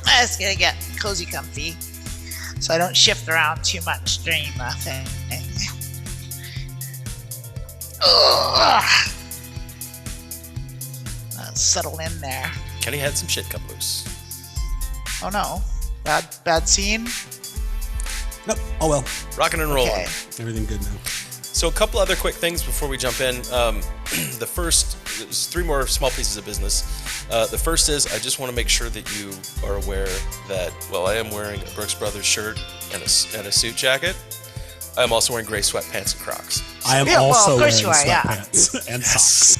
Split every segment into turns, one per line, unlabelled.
I'm just gonna get cozy comfy so I don't shift around too much during the thing. Ugh. Settle in there.
Kenny had some shit come loose.
Oh no. Bad scene?
Nope. Oh well.
Rocking and rolling.
Okay.
Everything good now.
So a couple other quick things before we jump in. The first, there's three more small pieces of business. The first is I just want to make sure that you are aware that while I am wearing a Brooks Brothers shirt and a suit jacket, I'm also wearing gray sweatpants and Crocs.
I am also wearing
yeah.
sweatpants and socks.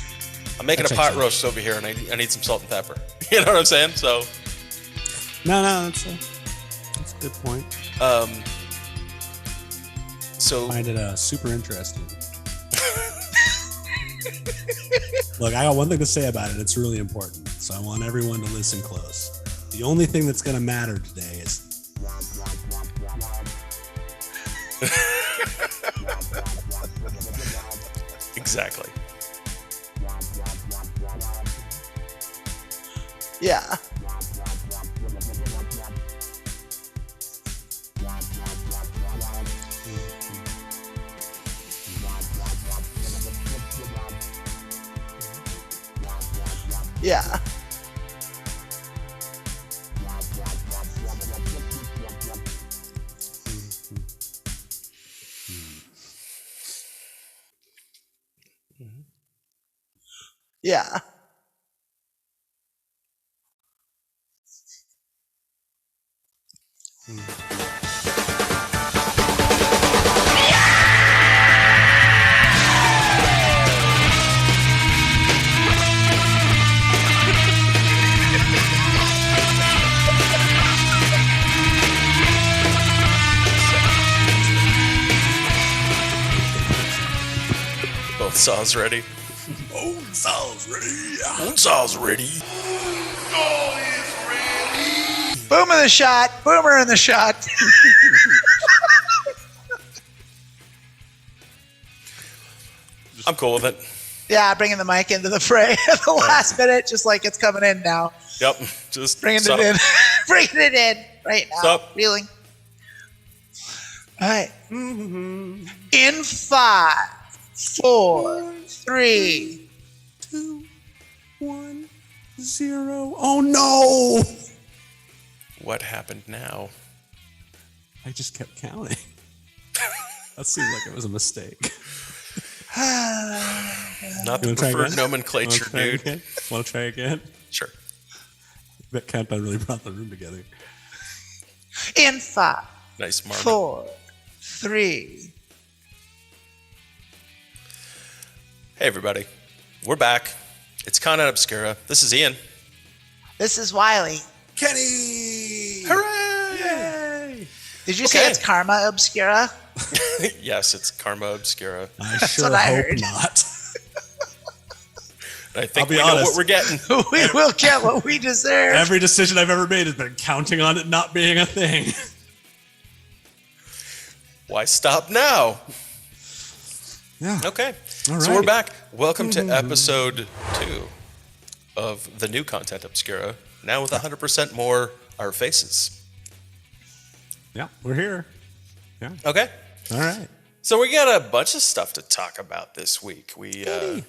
I'm making a pot roast over here, and I need some salt and pepper. You know what I'm saying? So.
No, that's a good point.
So.
I find it super interesting. Look, I got one thing to say about it. It's really important. So I want everyone to listen close. The only thing that's going to matter today is.
Exactly.
Yeah. Yeah. Yeah.
Both saws ready.
Bone saw's ready.
Bone saw's ready.
Boom in the shot. Boomer in the shot.
I'm cool with it.
Yeah, bringing the mic into the fray at the last minute, just like it's coming in now.
Yep. Just
Bringing it in. Bringing it in right now.
Sup?
Reeling. All right. In 5, 4, 3,
2, 1, 0. Oh no!
What happened now?
I just kept counting. That seemed like it was a mistake.
Not the preferred nomenclature, dude.
Want to try again?
Sure.
That countdown really brought the room together.
in 5,
Nice, Marvin.
4, 3.
Hey, everybody. We're back. It's Content Obscura. This is Ian.
This is Wylie.
Kenny!
Hooray!
Yay!
Did you say it's Karma Obscura?
Yes, it's Karma Obscura.
I sure
what I
hope
heard.
not.
I think
I'll be
we know
honest.
what we're getting.
We will get what we deserve.
Every decision I've ever made has been counting on it not being a thing.
Why stop now?
Yeah.
Okay.
All
So
right.
we're back. Welcome to episode 2 of the new Content Obscura. Now with 100% more our faces.
Yeah, we're here. Yeah.
Okay.
All right.
So we got a bunch of stuff to talk about this week. I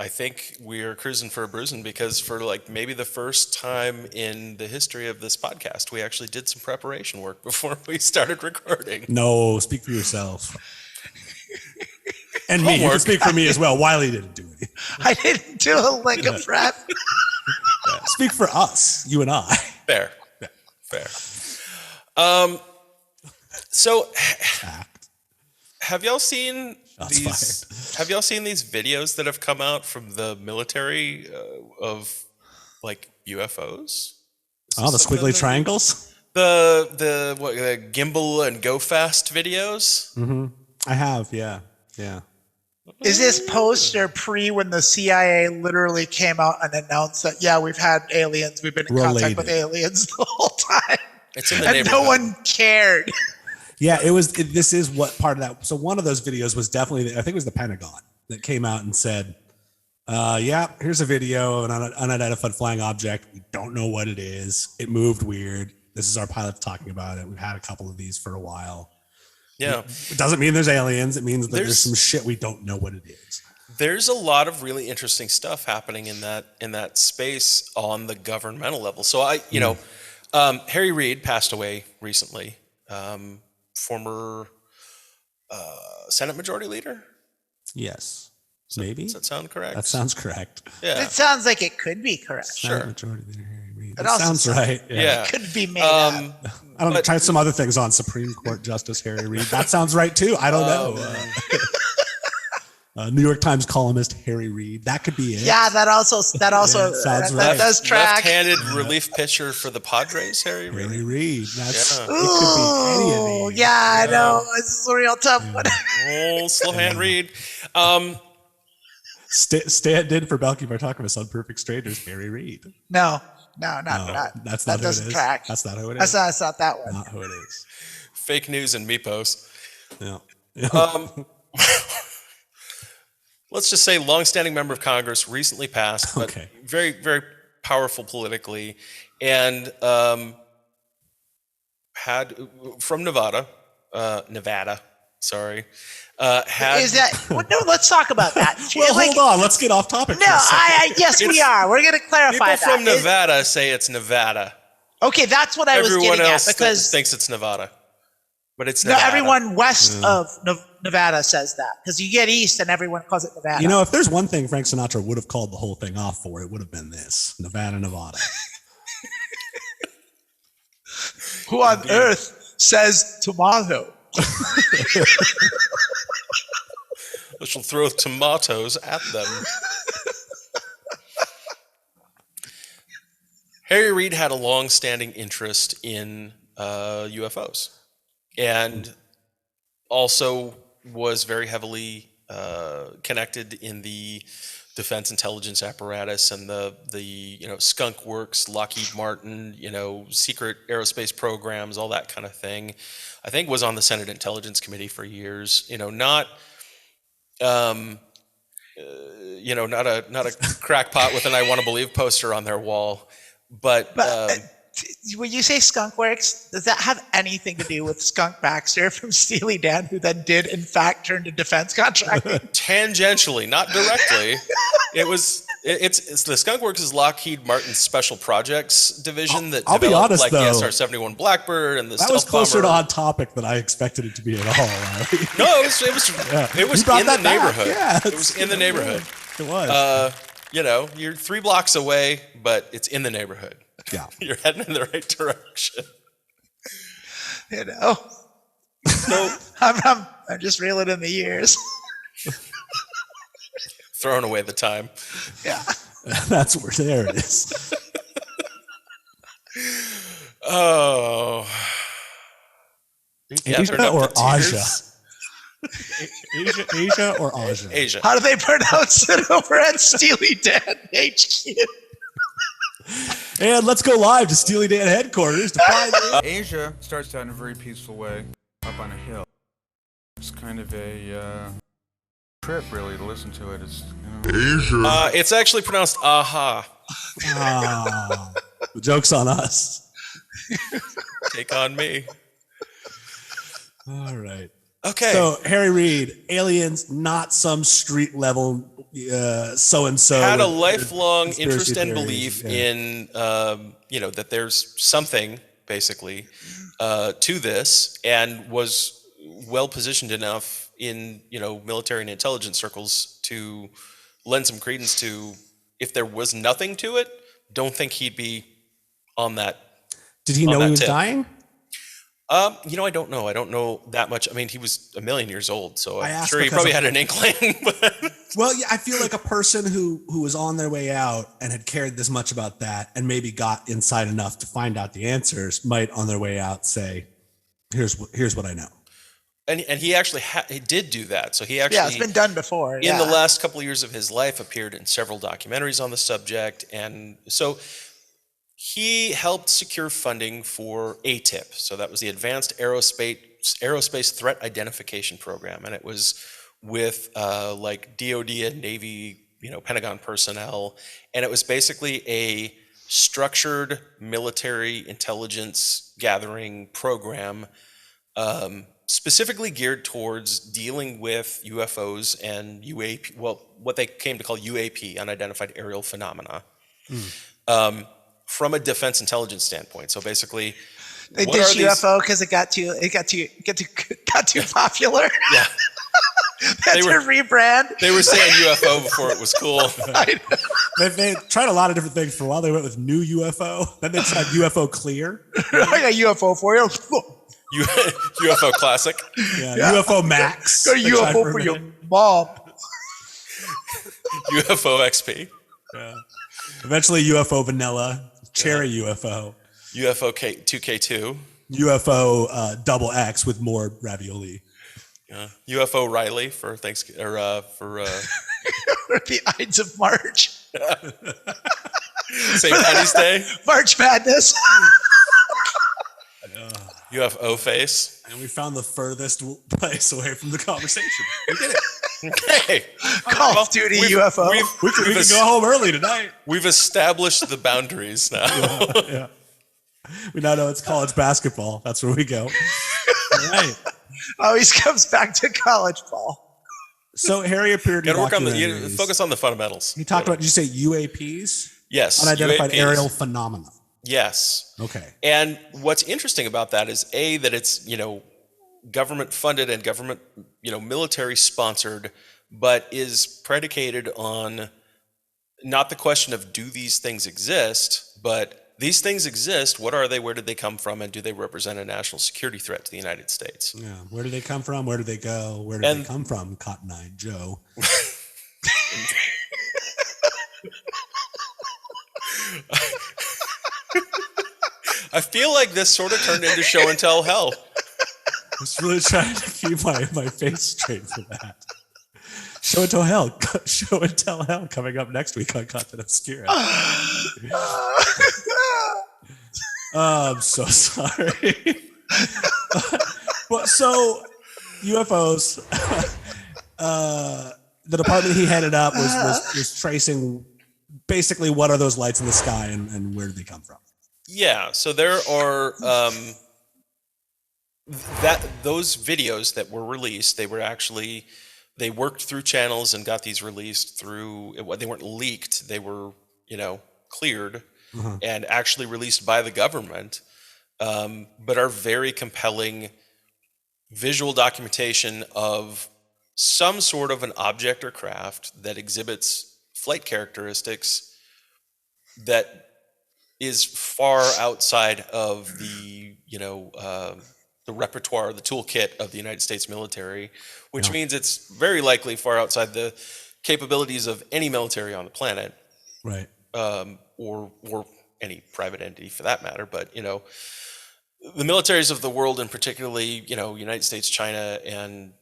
think we are cruising for a bruising because for like maybe the first time in the history of this podcast, we actually did some preparation work before we started recording.
No, speak for yourself. And me. You can
Homework.
speak for me as well. Wiley didn't do it.
I didn't do a lick of prep.
Yeah. Speak for us, you and I.
Fair.
Yeah.
Fair. So have y'all seen Have y'all seen these videos that have come out from the military of like UFOs?
Oh, the squiggly triangles?
The gimbal and go fast videos?
Mm-hmm. I have, yeah. Yeah.
Is this post or pre when the CIA literally came out and announced that, yeah, we've had aliens, we've been in contact with aliens the whole time?
It's in the
and
neighborhood.
no one cared.
Yeah, this is what part of that. So one of those videos was definitely, I think it was the Pentagon that came out and said, Yeah, here's a video of an unidentified flying object. We don't know what it is. It moved weird. This is our pilot talking about it. We've had a couple of these for a while.
Yeah.
It doesn't mean there's aliens. It means that there's some shit we don't know what it is.
There's a lot of really interesting stuff happening in that space on the governmental level. So Harry Reid passed away recently, former Senate Majority Leader.
Yes, maybe.
Does that sound correct?
That sounds correct.
Yeah,
It sounds like it could be correct.
sure.
Majority Leader Harry Reid.
It
That
also
sounds right.
Yeah.
It could be made up.
I don't know. Try some other things on Supreme Court Justice Harry Reid. That sounds right too. I don't know. New York Times columnist Harry Reid. That could be it.
Yeah, that
sounds
that
right.
does track.
Left-handed relief pitcher for the Padres, Harry Reid.
Harry Reid. That's
Yeah.
it. Could be any of these.
Yeah, I know. This is a real tough one.
Oh, slow hand Reid.
Stan did for Balky Bartakovas on Perfect Strangers. Harry Reid.
No,
That's
that
not who it
doesn't
is.
track.
That's not who it is.
That's not that one.
Not who it is.
Fake news and Meepos.
Yeah.
Let's just say longstanding member of Congress, recently passed, but
Okay.
very, very powerful politically, and had from Nevada, sorry, had
Is that? Well, no, let's talk about that.
Well, hold on. Let's get off topic.
No,
for a second.
yes, we are. We're going to clarify
people from
that.
Nevada say it's Nevada.
Okay, that's what I was
Everyone
getting
else
at because
thinks it's Nevada, but it's
no,
Nevada.
everyone west of Nevada says that because you get east and everyone calls it Nevada.
You know, if there's one thing Frank Sinatra would have called the whole thing off for, it would have been this: Nevada.
who on earth says tomato?
I shall throw tomatoes at them. Harry Reid had a long-standing interest in UFOs, and also was very heavily connected in the defense intelligence apparatus and the skunk works, Lockheed Martin, secret aerospace programs, all that kind of thing. I think was on the Senate Intelligence Committee for years. Not a crackpot with an "I want to believe" poster on their wall, but
when you say skunk works, does that have anything to do with Skunk Baxter from Steely Dan, who then did in fact turn to defense contracting?
tangentially, not directly. It's the Skunk Works is Lockheed Martin's Special Projects division that
I'll be
developed
honest,
like
though,
the SR-71 Blackbird and the
that was
stealth
closer to
bomber.
on topic than I expected it to be at all. Right?
No, it was
You brought
in the
that back.
neighborhood.
Yeah,
it was in the neighborhood.
It was.
You're 3 blocks away, but it's in the neighborhood.
Yeah.
You're heading in the right direction.
So I'm just reeling in the years.
Throwing away the time.
Yeah.
That's where there it is.
Oh.
Asia or Asia?
Asia?
Asia or Asia?
Asia.
How do they pronounce it over at Steely Dan HQ?
And let's go live to Steely Dan headquarters to find out.
Asia starts out in a very peaceful way, up on a hill. It's kind of a trip, really, to listen to it. It's,
It's actually pronounced aha.
The joke's on us.
Take on me.
All right.
Okay.
So Harry Reid, aliens, not some street level so-and-so.
Had a
with
lifelong
conspiracy
interest and
theories.
belief
Yeah.
in, that there's something, basically, to this, and was well positioned enough in, military and intelligence circles to lend some credence to, if there was nothing to it, don't think he'd be on that.
Did he
on
know
that
he was
tip.
dying?
I don't know. I don't know that much. I mean, he was a million years old, so
I
I'm
asked
sure he
because
probably
of-
had an inkling. But
Well, yeah, I feel like a person who was on their way out and had cared this much about that and maybe got inside enough to find out the answers might on their way out say, here's what I know.
and he actually he did do that. So he actually
Yeah, it's been done before.
in the last couple of years of his life appeared in several documentaries on the subject, and so he helped secure funding for ATIP. So that was the Advanced Aerospace Threat Identification Program, and it was with like DoD and Navy Pentagon personnel, and it was basically a structured military intelligence gathering program, specifically geared towards dealing with UFOs and UAP, what they came to call UAP, unidentified aerial phenomena, from a defense intelligence standpoint. So basically,
they ditched UFO because it got too popular.
Yeah.
They to rebrand.
They were saying UFO before it was cool.
They tried a lot of different things. For a while, they went with new UFO. Then they tried UFO clear.
I got UFO for you.
UFO classic.
Yeah. UFO Max.
Got a UFO for your mom.
UFO XP.
Yeah. Eventually, UFO Vanilla. Cherry UFO.
UFO 2K2.
UFO double X with more ravioli.
UFO Riley for Thanksgiving, or for
the Ides of March.
St. Patty's Day.
March Madness.
UFO face.
And we found the furthest place away from the conversation. We did it.
Okay.
Call of Duty UFO.
We can go home early tonight.
We've established the boundaries now.
Yeah. We now know it's college basketball. That's where we go. All right.
Always comes back to college ball.
So Harry appeared in
focus on the fundamentals.
He talked about, did you say UAPs?
Yes.
Unidentified
UAPs.
Aerial Phenomena.
Yes.
Okay.
And what's interesting about that is that it's, government funded and government, military sponsored, but is predicated on not the question of do these things exist, but these things exist. What are they? Where did they come from? And do they represent a national security threat to the United States?
Yeah. Where did they come from? Where did they go? Where did they come from? Cotton-eyed Joe.
I feel like this sort of turned into show and tell hell.
I was really trying to keep my face straight for that. Show and tell hell. Show and tell hell coming up next week on Content Obscura. I'm so sorry. Well, so UFOs. The department he headed up was tracing basically what are those lights in the sky and where do they come from?
Yeah, so there are those videos that were released. They worked through channels and got these released through. They weren't leaked. They were cleared and actually released by the government, but are very compelling visual documentation of some sort of an object or craft that exhibits flight characteristics that is far outside of the repertoire, the toolkit of the United States military, which means it's very likely far outside the capabilities of any military on the planet,
right?
Or any private entity for that matter. But the militaries of the world, and particularly United States, China, and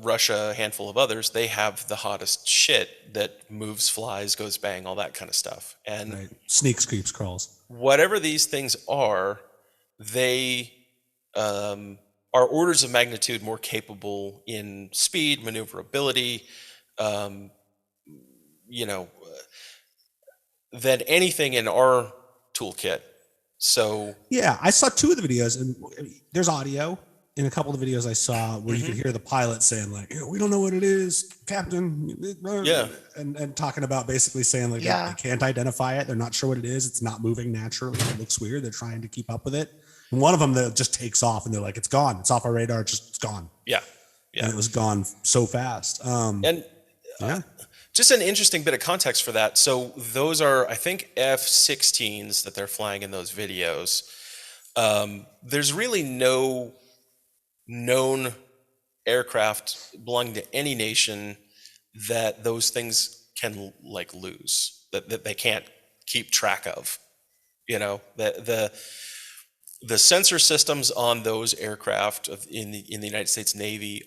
Russia, a handful of others, they have the hottest shit that moves, flies, goes bang, all that kind of stuff. And
right. Sneaks, creeps, crawls.
Whatever these things are, they are orders of magnitude more capable in speed, maneuverability, than anything in our toolkit. So
yeah, I saw two of the videos, and there's audio in a couple of the videos I saw where you could hear the pilot saying like, we don't know what it is, Captain.
Yeah.
And talking about basically saying like, they can't identify it. They're not sure what it is. It's not moving naturally. It looks weird. They're trying to keep up with it. And one of them that just takes off and they're like, it's gone. It's off our radar. It's gone.
Yeah. Yeah.
And it was gone so fast.
Just an interesting bit of context for that. So those are, I think, F-16s that they're flying in those videos. There's really no known aircraft belonging to any nation that those things can lose, that they can't keep track of. The sensor systems on those aircraft in the United States Navy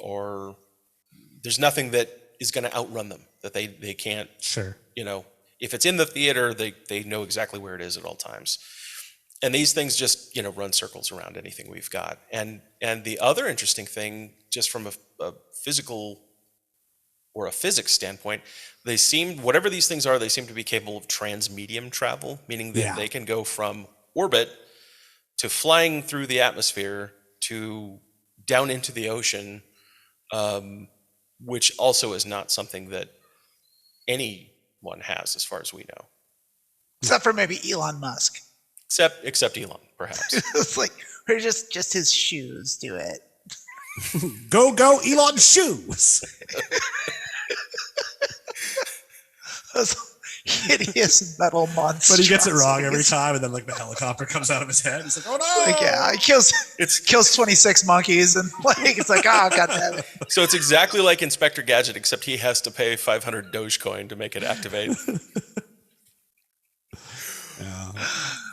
there's nothing that is going to outrun them, that they can't.
Sure.
If it's in the theater, they know exactly where it is at all times. And these things just, run circles around anything we've got. And the other interesting thing, just from a physical or a physics standpoint, they seem, whatever these things are, they seem to be capable of transmedium travel, meaning that they can go from orbit to flying through the atmosphere to down into the ocean, which also is not something that anyone has as far as we know.
Except for maybe Elon Musk.
Except Elon, perhaps.
It's like, or just his shoes do it.
Go Elon shoes.
Those hideous metal monsters.
But he gets it wrong every time, and then like the helicopter comes out of his head. He's like, "Oh no!"
Like, yeah, he kills 26 monkeys, and like it's like, oh god damn it.
So it's exactly like Inspector Gadget, except he has to pay 500 Dogecoin to make it activate.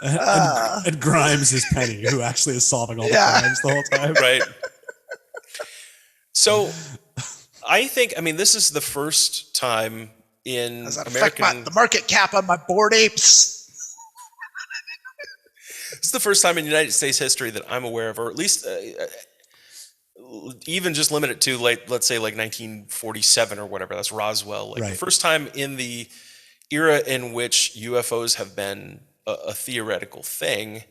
And Grimes is Penny, who actually is solving all the crimes the whole time.
Right. So I think, I mean, this is the first time in
Does that
American...
affect the market cap on my Bored Apes?
This is the first time in United States history that I'm aware of, or at least even just limit it to, like, let's say like 1947 or whatever, that's Roswell. Like the first time in the era in which UFOs have been a theoretical thing,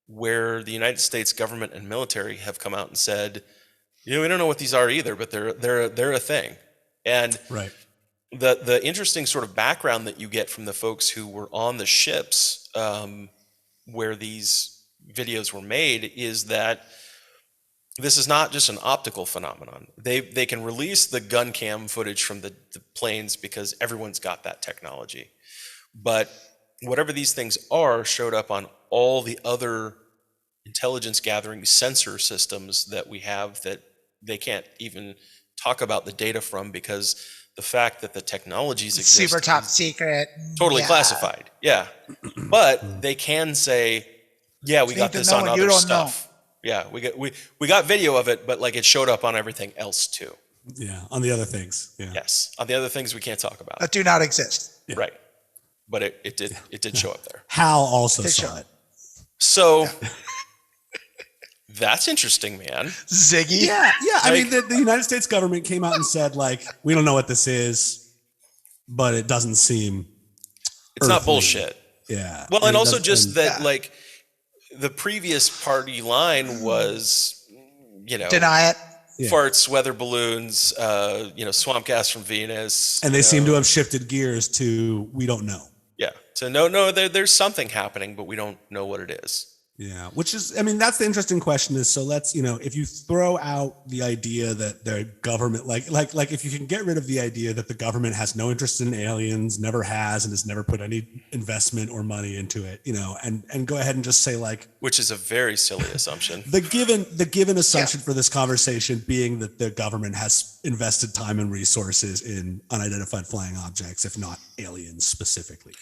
where the United States government and military have come out and said, we don't know what these are either, but they're a thing. And the interesting sort of background that you get from the folks who were on the ships where these videos were made is that this is not just an optical phenomenon. They can release the gun cam footage from the planes because everyone's got that technology. But whatever these things are showed up on all the other intelligence gathering sensor systems that we have that they can't even talk about the data from, because the fact that the technologies exist
super top secret,
totally classified. But they can say, we got this on other stuff. We got video of it, but like it showed up on everything else too.
On the other things.
Yes, on the other things we can't talk about
that do not exist.
Right, but it did show up there.
Hal also saw it.
So that's interesting, man.
Ziggy.
I mean, the United States government came out and said, like, we don't know what this is, but it doesn't seem
it's not bullshit. Well, and also just that, like, the previous party line was,
deny it.
Farts, weather balloons, swamp gas from Venus.
And they seem to have shifted gears to, we don't know.
So no, there's something happening, but we don't know what it is.
Which is, I mean, that's the interesting question is, so let's, if you throw out the idea that the government, like if you can get rid of the idea that the government has no interest in aliens, never has, and has never put any investment or money into it, and go ahead and just say, like,
which is a very silly assumption.
The given assumption for this conversation being that the government has invested time and resources in unidentified flying objects, if not aliens specifically.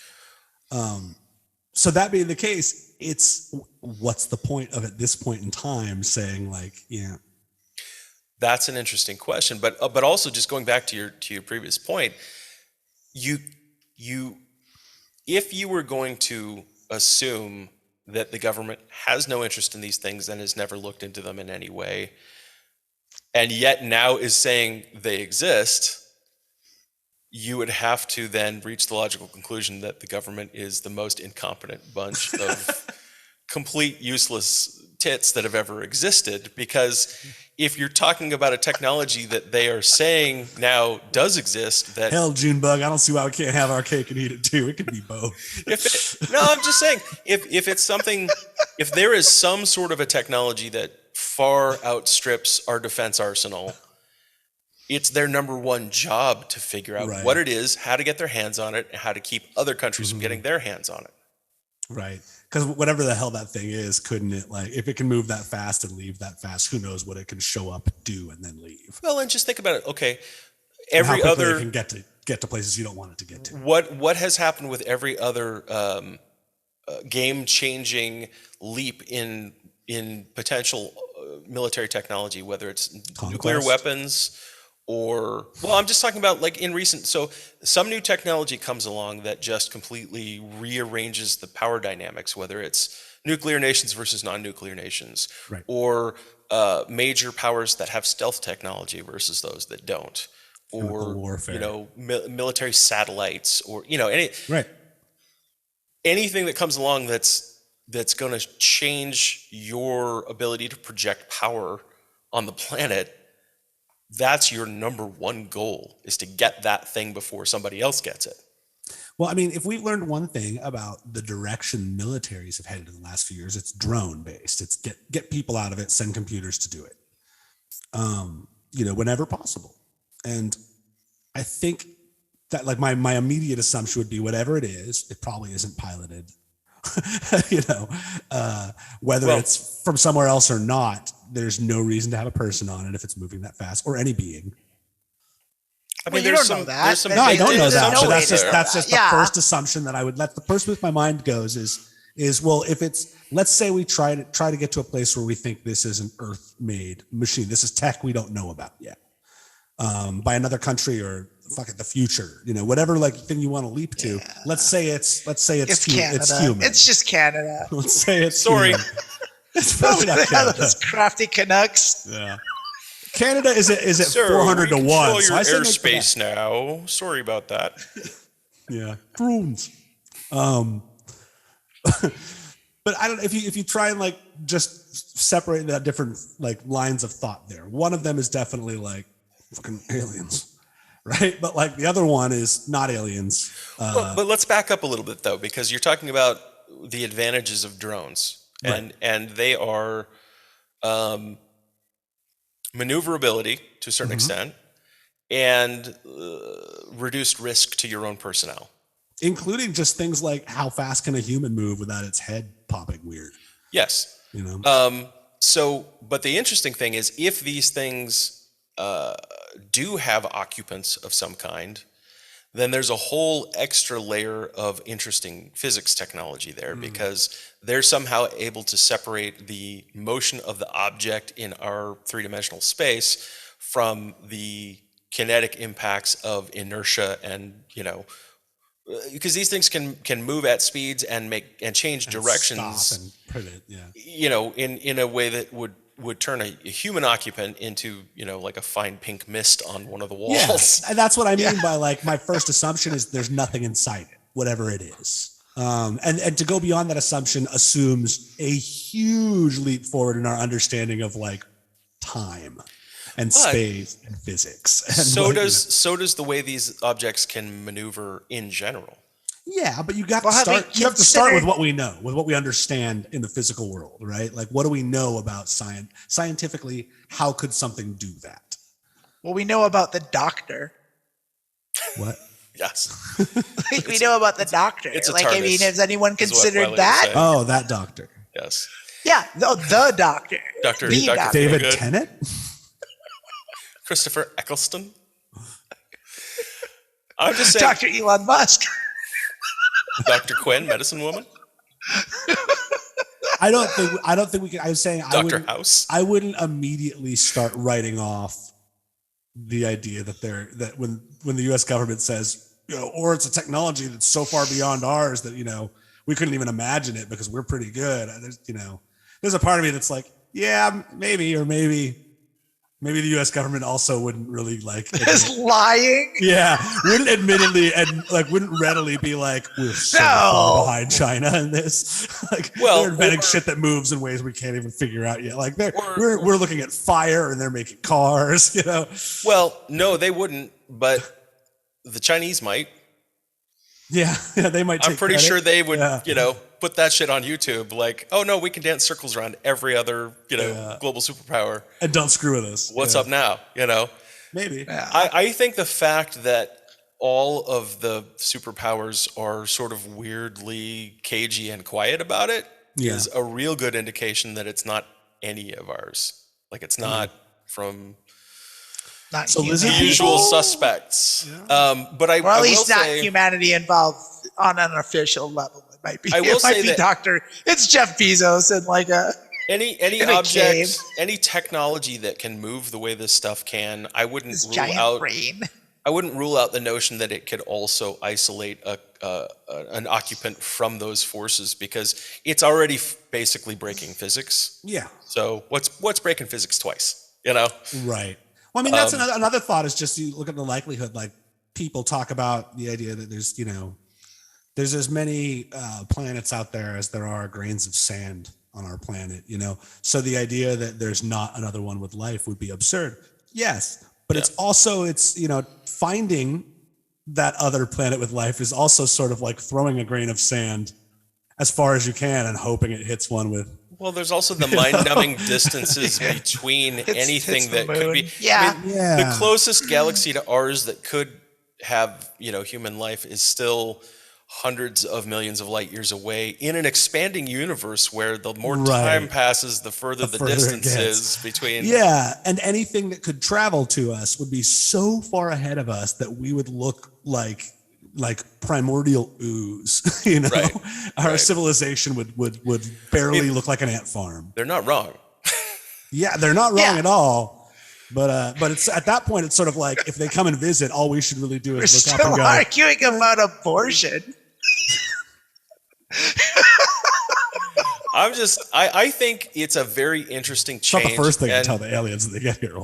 So that being the case, it's what's the point of at this point in time saying, like,
That's an interesting question, but also just going back to your previous point, if you were going to assume that the government has no interest in these things and has never looked into them in any way, and yet now is saying they exist, you would have to then reach the logical conclusion that the government is the most incompetent bunch of complete useless tits that have ever existed. Because if you're talking about a technology that they are saying now does exist, that
hell, Junebug, I don't see why we can't have our cake and eat it too. It could be both.
I'm just saying, if it's something, if there is some sort of a technology that far outstrips our defense arsenal, it's their number one job to figure out what it is, how to get their hands on it, and how to keep other countries from getting their hands on it.
Right. Because whatever the hell that thing is, couldn't it, like, if it can move that fast and leave that fast, who knows what it can show up, do, and then leave.
Well, and just think about it. Okay,
every other it can get to places you don't want it to get to.
What has happened with every other game-changing leap in potential military technology, whether it's nuclear weapons or, well, I'm just talking about like in recent, so some new technology comes along that just completely rearranges the power dynamics, whether it's nuclear nations versus non-nuclear nations, or major powers that have stealth technology versus those that don't,
Chemical
or
warfare.
military satellites, or
Right.
anything that comes along that's going to change your ability to project power on the planet. That's your number one goal, is to get that thing before somebody else gets it.
Well, I mean, if we've learned one thing about the direction militaries have headed in the last few years, it's drone based. It's get people out of it, send computers to do it, whenever possible. And I think that, like, my immediate assumption would be whatever it is, it probably isn't piloted. Whether it's from somewhere else or not, there's no reason to have a person on it if it's moving that fast, or any being.
I mean,
you don't know that.
No, I don't know that, but that's just the
Yeah.
first assumption that I would let the first with my mind goes is well, if it's, let's say we try to get to a place where we think this is an Earth-made machine. This is tech we don't know about yet, by another country, or the future, whatever thing you want to leap to.
Yeah.
Let's say it's
Canada.
it's human.
It's just Canada.
Let's say it's
Sorry.
human. It's probably not Canada.
Those crafty Canucks.
Yeah. Canada is at
Sir,
400 to
we
1.
control
So
your
I say make for
airspace now. Sorry about that.
Yeah, drones. But I don't. If you try and just separate that different lines of thought there, one of them is definitely fucking aliens, right? But the other one is not aliens.
But let's back up a little bit, though, because you're talking about the advantages of drones, and they are maneuverability to a certain extent, and reduced risk to your own personnel.
Including just things like how fast can a human move without its head popping weird?
Yes. But the interesting thing is, if these things do have occupants of some kind, then there's a whole extra layer of interesting physics technology there, because they're somehow able to separate the motion of the object in our three-dimensional space from the kinetic impacts of inertia, and because these things can move at speeds and change directions,
stop and pivot,
in a way that would turn a human occupant into a fine pink mist on one of the walls.
Yeah, that's what I mean by my first assumption is there's nothing inside it, whatever it is. And to go beyond that assumption assumes a huge leap forward in our understanding of time and space and physics. And
so does the way these objects can maneuver in general.
Yeah, but you have to start with what we know, with what we understand in the physical world, right? What do we know about science? Scientifically, how could something do that?
Well, we know about the doctor.
What?
Yes.
We know about the doctor.
It's a TARDIS,
has anyone considered
Wylie
that?
Oh, that doctor.
Yes.
Yeah, the doctor.
Dr.
David
Good.
Tennant?
Christopher Eccleston. I'm just saying.
Dr. Elon Musk.
Dr. Quinn, medicine woman.
I don't think we can. I was saying
Dr. House.
I wouldn't immediately start writing off the idea that when the U.S. government says, or it's a technology that's so far beyond ours that we couldn't even imagine it because we're pretty good. There's a part of me that's yeah, maybe, or maybe the U.S. government also wouldn't really
is lying.
Yeah, wouldn't admittedly and wouldn't readily be we're so far behind China in this. They're inventing shit that moves in ways we can't even figure out yet. We're looking at fire and they're making cars.
Well, no, they wouldn't, but the Chinese might.
Yeah, they might.
I'm pretty sure they would. Put that shit on YouTube. Oh no, we can dance circles around every other global superpower.
And don't screw with us.
What's up now?
Maybe.
Yeah.
I think the fact that all of the superpowers are sort of weirdly cagey and quiet about it is a real good indication that it's not any of ours. It's not from
Not
So
the
humanity.
usual suspects.
Yeah.
But I
Or at
will
least not
say,
humanity involved on an official level. It might be.
I will
It might
say
be
that-
Doctor. It's Jeff Bezos and
any
in a
object,
cave.
any technology that can move the way this stuff can, I wouldn't
his
rule
giant
out.
brain.
I wouldn't rule out the notion that it could also isolate an occupant from those forces, because it's already basically breaking physics.
Yeah.
So what's breaking physics twice?
Right. Well, I mean, that's another thought is just you look at the likelihood, like people talk about the idea that there's, there's as many planets out there as there are grains of sand on our planet, So the idea that there's not another one with life would be absurd. Yes. But it's also, finding that other planet with life is also sort of like throwing a grain of sand as far as you can and hoping it hits one with.
Well, there's also the mind-numbing distances between anything that could be.
Yeah.
The closest galaxy to ours that could have, human life is still hundreds of millions of light years away in an expanding universe where the more time passes, the further the distance is between.
Yeah. And anything that could travel to us would be so far ahead of us that we would look like primordial ooze,
Right.
Our civilization would barely look like an ant farm.
They're not wrong.
Yeah, they're not wrong at all. But it's at that point, it's sort of like if they come and visit, all we should really do is look up and go.
We're still arguing about abortion.
I think it's a very interesting change.
It's not the first thing to tell the aliens that they get here.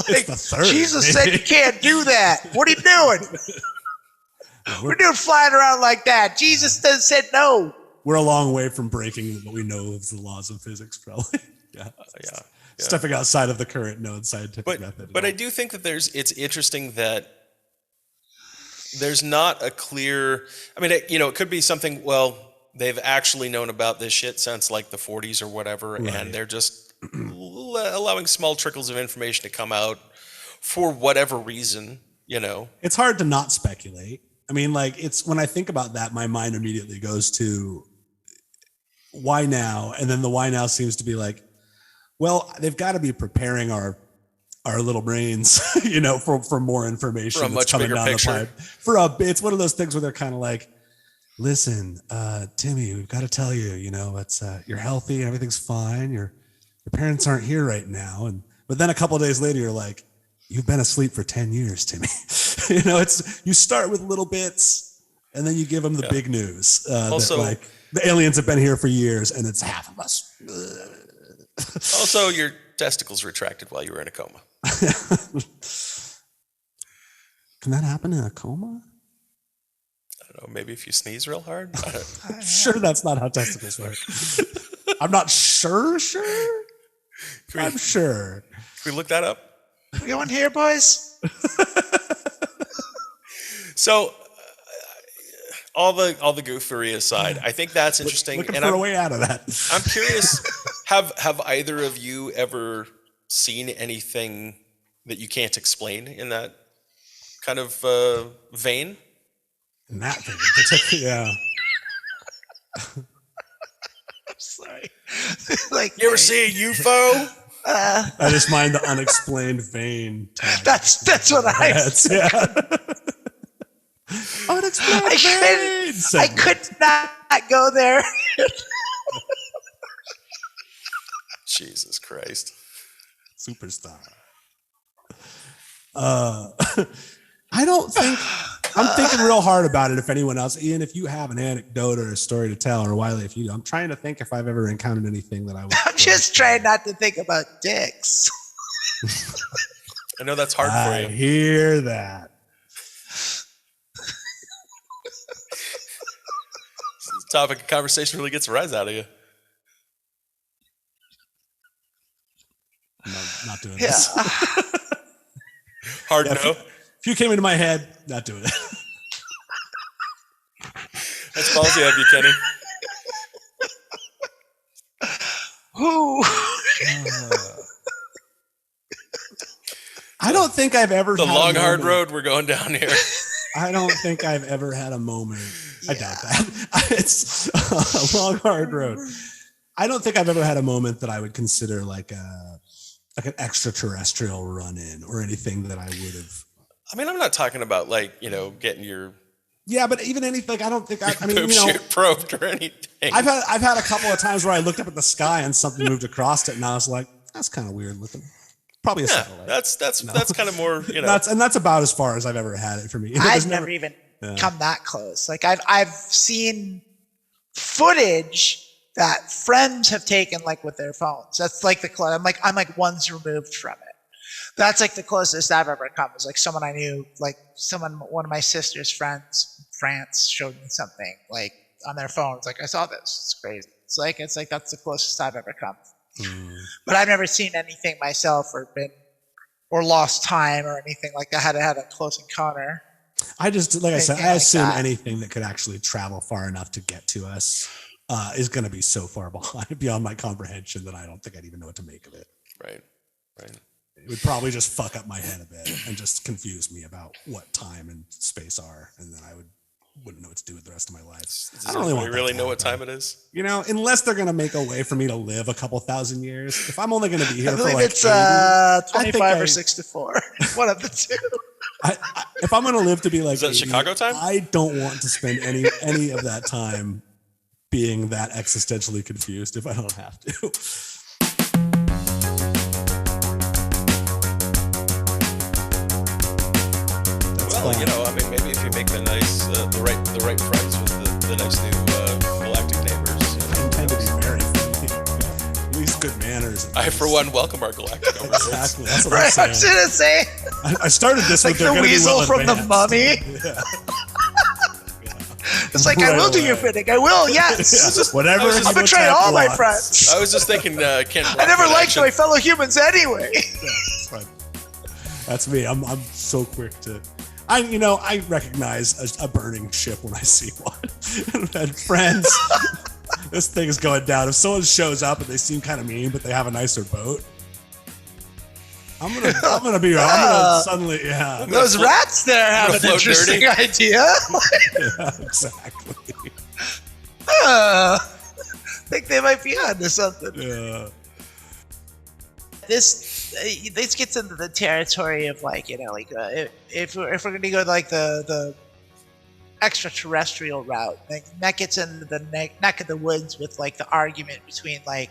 It's the third.
Jesus said you can't do that. What are you doing? We're doing flying around like that. Jesus said no.
We're a long way from breaking what we know of the laws of physics, probably. Yeah. Stepping outside of the current known scientific method.
But I do think that it's interesting that there's not a clear, it could be something, they've actually known about this shit since like the 40s or whatever, and they're just allowing small trickles of information to come out for whatever reason, It's hard to not speculate.
When I think about that, my mind immediately goes to why now? And then the why now seems to be like, well, they've got to be preparing our little brains, for more information.
For a much bigger picture.
It's one of those things where they're kind of like, listen, Timmy, we've got to tell you, it's you're healthy and everything's fine. Your parents aren't here right now. But then a couple of days later, you're like, you've been asleep for 10 years, Timmy. You start with little bits and then you give them the big news. Also, that, the aliens have been here for years and it's half of us.
Also, your testicles retracted while you were in a coma.
Can that happen in a coma?
I don't know. Maybe if you sneeze real hard.
I'm sure that's not how testicles work. I'm not sure. I'm sure.
Can we look that up?
We going here, boys?
So, all the goofery aside, I think that's interesting.
Looking for a way out of that.
I'm curious. Have either of you ever seen anything that you can't explain in that kind of vein?
In that vein, particularly, yeah.
I'm sorry.
You ever see a UFO?
I just mind the unexplained vein.
That's what I said.
Yeah. Unexplained vein.
I could not go there.
Jesus Christ.
Superstar. I don't think I'm thinking real hard about it. If anyone else, Ian, if you have an anecdote or a story to tell, or Wylie, I'm trying to think if I've ever encountered anything that I'm
just trying not to think about dicks.
I know that's hard for you.
I hear that.
This topic of conversation really gets a rise out of you.
I'm not doing this.
Hard no.
If you came into my head, not doing it.
That's ballsy of you, Kenny.
I don't think I've ever
the long hard road we're going down here.
I don't think I've ever had a moment. I doubt that. It's a long hard road. I don't think I've ever had a moment that I would consider like an extraterrestrial run-in or anything that I would have.
I'm not talking about getting your
but even anything. I don't think
probed or anything.
I've had a couple of times where I looked up at the sky and something moved across it, and I was like, "That's kind of weird looking." Probably a satellite.
That's kind of more.
That's about as far as I've ever had it for me.
I've never even come that close. Like I've seen footage that friends have taken like with their phones. That's like I'm like ones removed from it. That's like the closest I've ever come. It was like someone I knew, like one of my sister's friends in France showed me something like on their phones. Like, I saw this. It's crazy. It's like that's the closest I've ever come. But I've never seen anything myself or lost time or anything like that. I had a close encounter.
I assume anything that could actually travel far enough to get to us is going to be so far beyond my comprehension that I don't think I'd even know what to make of it.
Right.
It would probably just fuck up my head a bit and just confuse me about what time and space are, and then I wouldn't know what to do with the rest of my life.
I don't really know what time it is.
You know, unless they're going to make a way for me to live a couple thousand years. If I'm only going to be here for like
it's 25 or 64, one of the two.
If I'm going to live to be like,
is that 80, Chicago time?
I don't want to spend any of that time being that existentially confused if I don't have to.
Well, you know, I mean, maybe if you make the right friends with the nice new galactic neighbors.
I intend to be very friendly. At least good manners.
I, for one, welcome our galactic overlords.
Exactly. That's what
Right,
I'm
I was gonna say.
I started this
like
with they're
the weasel from the mummy.
Yeah.
It's like, I will do your bidding. I will, yes.
Whatever.
I'll betray all my friends.
I was just thinking, Ken.
I never liked my fellow humans anyway.
That's me. I'm so quick to. I recognize a burning ship when I see one. And friends, this thing is going down. If someone shows up and they seem kind of mean, but they have a nicer boat, I'm gonna suddenly,
Those rats there have an interesting idea.
Yeah, exactly.
I think they might be onto something.
Yeah.
This gets into the territory of like, you know, like if we're going to go like the extraterrestrial route, like that gets into the neck of the woods with like the argument between like,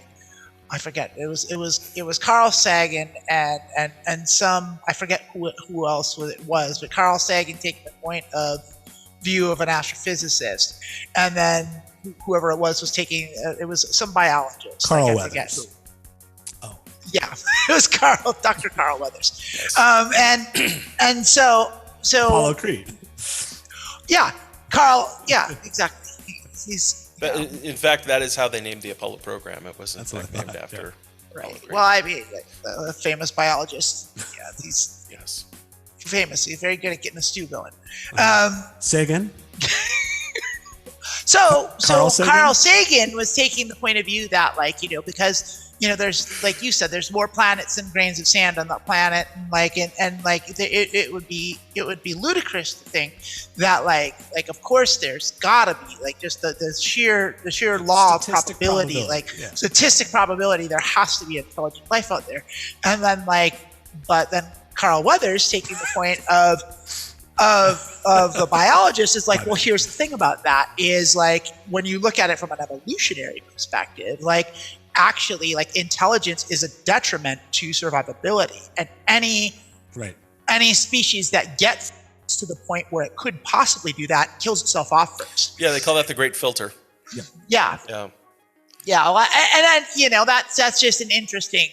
I forget, it was Carl Sagan and some, I forget who else it was, but Carl Sagan taking the point of view of an astrophysicist, and then whoever it was taking it was some biologist.
Carl Weathers.
Yeah, it was Dr. Carl Weathers. And so
Apollo Creed.
Yeah, Carl. Yeah, exactly. He's
in fact, that is how they named the Apollo program. It wasn't named after.
Right.
Apollo Creed.
Well, I mean, a famous biologist. Yeah, he's
yes,
famous. He's very good at getting a stew going.
Sagan.
So
Sagan?
Carl Sagan was taking the point of view that, like, you know, because, you know, there's, like you said, there's more planets than grains of sand on the planet, and it would be ludicrous to think that like of course there's gotta be like just the sheer law of probability, statistic probability, there has to be intelligent life out there, and then but then Carl Weathers taking the point of the biologist is like, well, here's the thing about that is like when you look at it from an evolutionary perspective, like actually like intelligence is a detriment to survivability, and any species that gets to the point where it could possibly do that kills itself off first.
Yeah, they call that the great filter.
Yeah. Well, and then, you know, that's just an interesting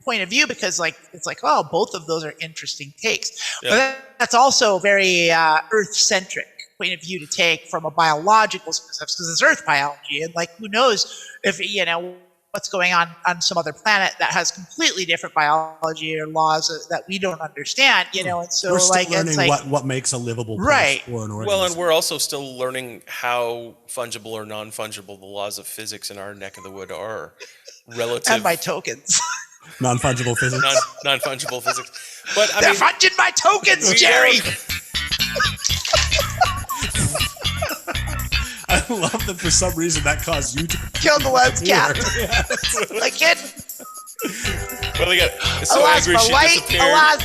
point of view, because like it's like, oh, both of those are interesting takes, but that's also very Earth-centric point of view to take from a biological perspective, because it's Earth biology, and like who knows if, you know, what's going on some other planet that has completely different biology or laws that we don't understand, you know, and so
we're still
like
learning
it's like
what makes a livable place for an organism.
Well, and we're also still learning how fungible or non-fungible the laws of physics in our neck of the wood are relative.
And my tokens.
Non-fungible physics.
Non-fungible physics. But
they're funging my tokens, Jerry.
I love that for some reason that caused you to
kill the last cat. Like it.
Well, they got so angry she disappeared.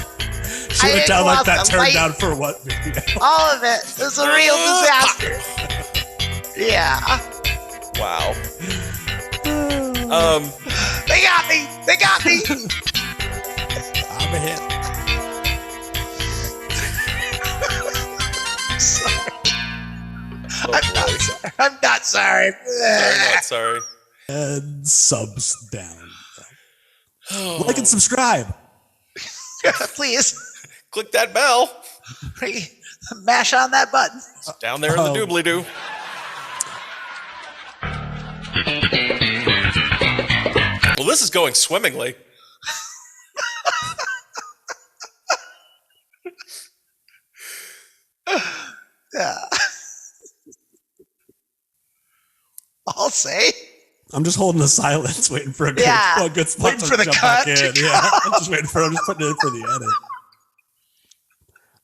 She went down like that, turned down for what?
All of it. It was a real disaster. Yeah.
Wow.
They got me. They got me.
I'm a hit.
I'm not sorry.
I'm not sorry.
And subs down. Like and subscribe.
Please.
Click that bell.
Mash on that button.
It's down there in the doobly-doo. Well, this is going swimmingly.
Yeah. I'll say.
I'm just holding the silence, waiting for a good spot
waiting for the
jump
cut
back in.
to
Yeah, I'm just waiting for. I'm just putting it in for the edit.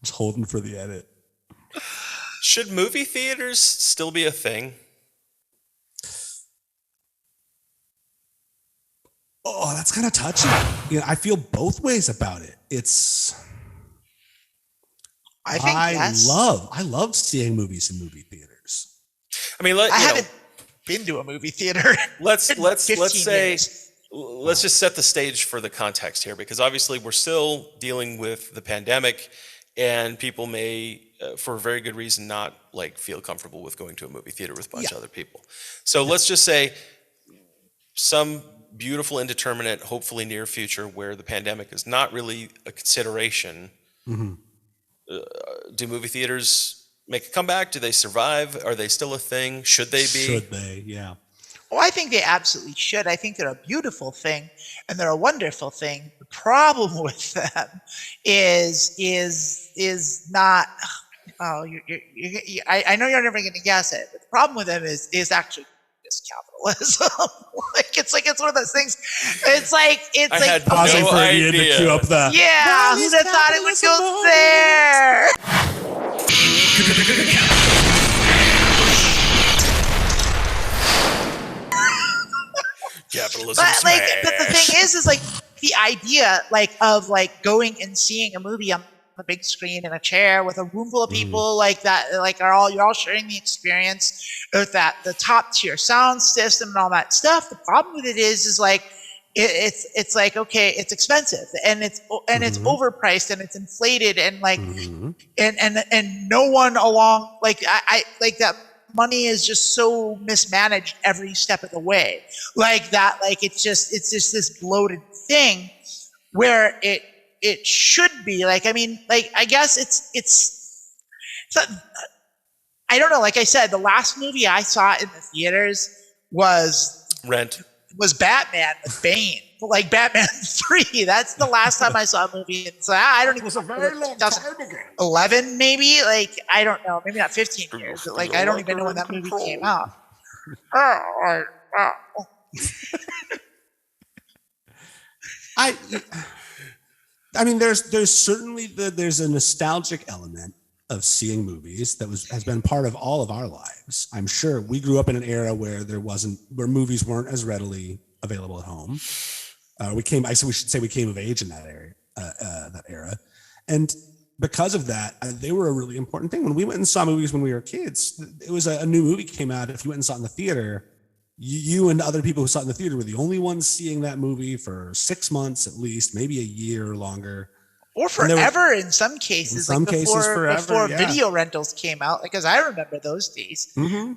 Just holding for the edit.
Should movie theaters still be a thing?
Oh, that's kind of touchy. You know, I feel both ways about it. I love seeing movies in movie theaters.
I mean,
I haven't been to a movie theater.
Let's say
years.
Let's just set the stage for the context here, because obviously we're still dealing with the pandemic, and people may, for a very good reason, not feel comfortable with going to a movie theater with a bunch of other people. So let's just say some beautiful, indeterminate, hopefully near future where the pandemic is not really a consideration. Mm-hmm. Do movie theaters make a comeback? Do they survive? Are they still a thing? Should they be?
Should they? Yeah.
Oh, I think they absolutely should. I think they're a beautiful thing and they're a wonderful thing. The problem with them is not. Oh, I know you're never going to guess it. But the problem with them is actually just capitalism. It's one of those things. It's like
pausing
no
for
idea.
Ian to cue up the.
Yeah, who'd have thought it would go there?
Capitalism.
But the thing is the idea of going and seeing a movie on the big screen in a chair with a room full of people you're all sharing the experience with the top tier sound system and all that stuff. The problem with it is it's okay, it's expensive and it's overpriced and it's inflated and and no one along I that money is just so mismanaged every step of the way. It's just this bloated thing where it should be I guess it's not, I don't know. Like I said, the last movie I saw in the theaters was Batman with Bane. Batman 3. That's the last time I saw a movie. So I don't even. It was a very long time ago. 11 maybe. I don't know. Maybe not 15 years. But I don't even know when that movie came out.
I mean, there's certainly there's a nostalgic element of seeing movies that has been part of all of our lives. I'm sure we grew up in an era where where movies weren't as readily available at home. We came of age in that era, and because of that, they were a really important thing. When we went and saw movies when we were kids, it was a new movie came out. If you went and saw it in the theater, you and other people who saw it in the theater were the only ones seeing that movie for 6 months at least, maybe a year or longer.
Or forever in some cases. Before video rentals came out. Because I remember those days. Mm-hmm.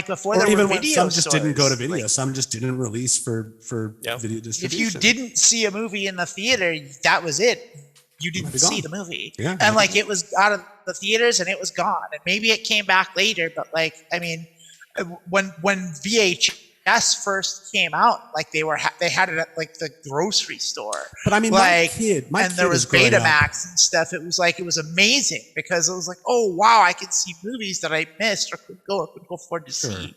Before
or
there
even
were
when
video
some just
stores,
didn't go to video. Some just didn't release for video distribution.
If you didn't see a movie in the theater, that was it. You didn't see the movie. Yeah, and it was out of the theaters and it was gone. And maybe it came back later, but when VHS first came out, they had it at the grocery store.
But I mean, my kid
there was Betamax and stuff. It was amazing because it was oh wow, I can see movies that I missed or couldn't go afford to see.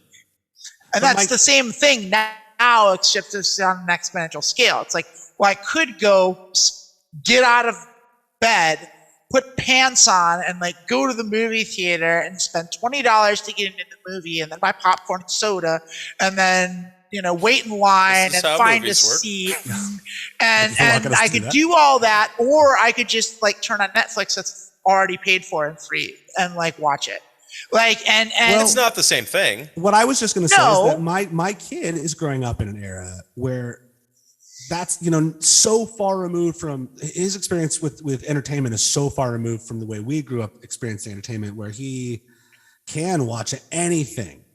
And that's the same thing now, except it's on an exponential scale. It's I could go get out of bed, put pants on, and go to the movie theater and spend $20 to get into the movie, and then buy popcorn and soda, and then wait in line and find a seat, and I could do all that, or I could just turn on Netflix that's already paid for and free and watch it.
It's not the same thing.
What I was just going to say is that my kid is growing up in an era where that's so far removed from his experience with entertainment is so far removed from the way we grew up experiencing entertainment, where he can watch anything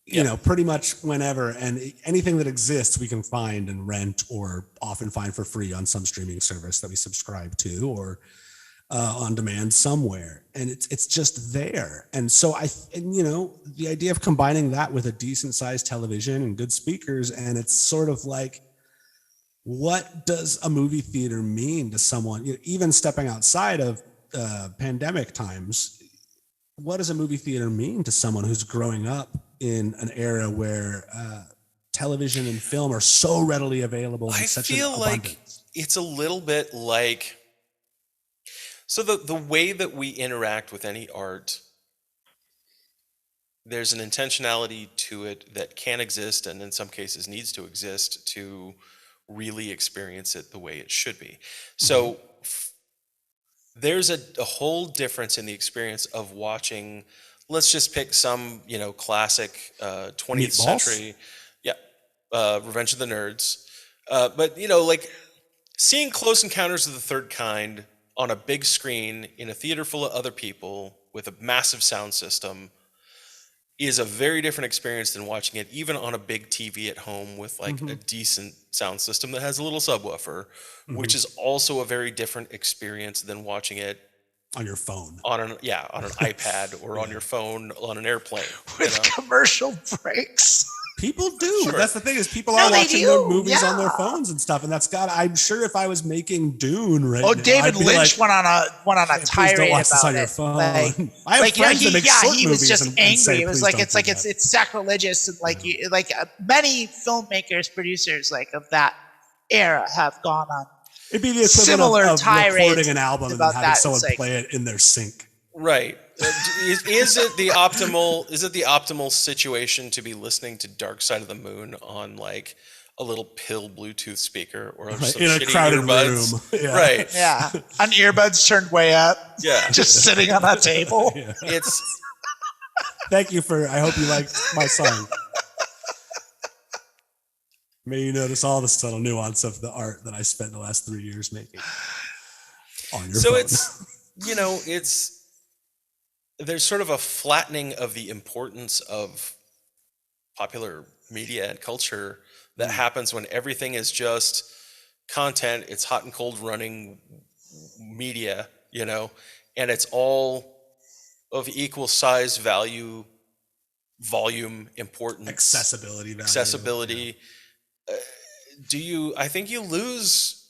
you know, pretty much whenever, and anything that exists we can find and rent or often find for free on some streaming service that we subscribe to, or on demand somewhere, and it's just there. And so you know, the idea of combining that with a decent sized television and good speakers, and it's sort of like, what does a movie theater mean to someone, you know, even stepping outside of pandemic times? What does a movie theater mean to someone who's growing up in an era where television and film are so readily available?
I feel like it's a little bit like, so the way that we interact with any art, there's an intentionality to it that can exist, and in some cases needs to exist to really experience it the way it should be. So there's a whole difference in the experience of watching, let's just pick some, you know, classic 20th century, Revenge of the Nerds. But, you know, like seeing Close Encounters of the Third Kind on a big screen in a theater full of other people with a massive sound system is a very different experience than watching it even on a big TV at home with like a decent sound system that has a little subwoofer, which is also a very different experience than watching it
on your phone,
on an iPad or on your phone on an airplane
with commercial breaks.
People do. Sure. That's the thing, is people are watching their movies on their phones and stuff, and that's I'm sure if I was making Dune right now,
David Lynch went on a tirade
don't watch this
about
on your
it.
phone.
I have friends that make short
he
was
movies
just angry.
say,
It was like it's sacrilegious, and like many filmmakers, producers like of that era have gone on. It'd be the
equivalent of recording an album and then having someone play it in their sync.
Right. Is it the optimal situation to be listening to Dark Side of the Moon on like a little pill Bluetooth speaker or some
in a
shitty
crowded
earbuds?
room? Yeah.
Right.
Yeah. On earbuds turned way up.
Yeah.
Just sitting on a table.
Yeah.
It's.
Thank you I hope you liked my song. May you notice all the subtle nuance of the art that I spent the last 3 years making on your phone.
So it's, you know, there's sort of a flattening of the importance of popular media and culture that happens when everything is just content. It's hot and cold running media, you know, and it's all of equal size, value, volume, importance,
accessibility.
Yeah. I think you lose,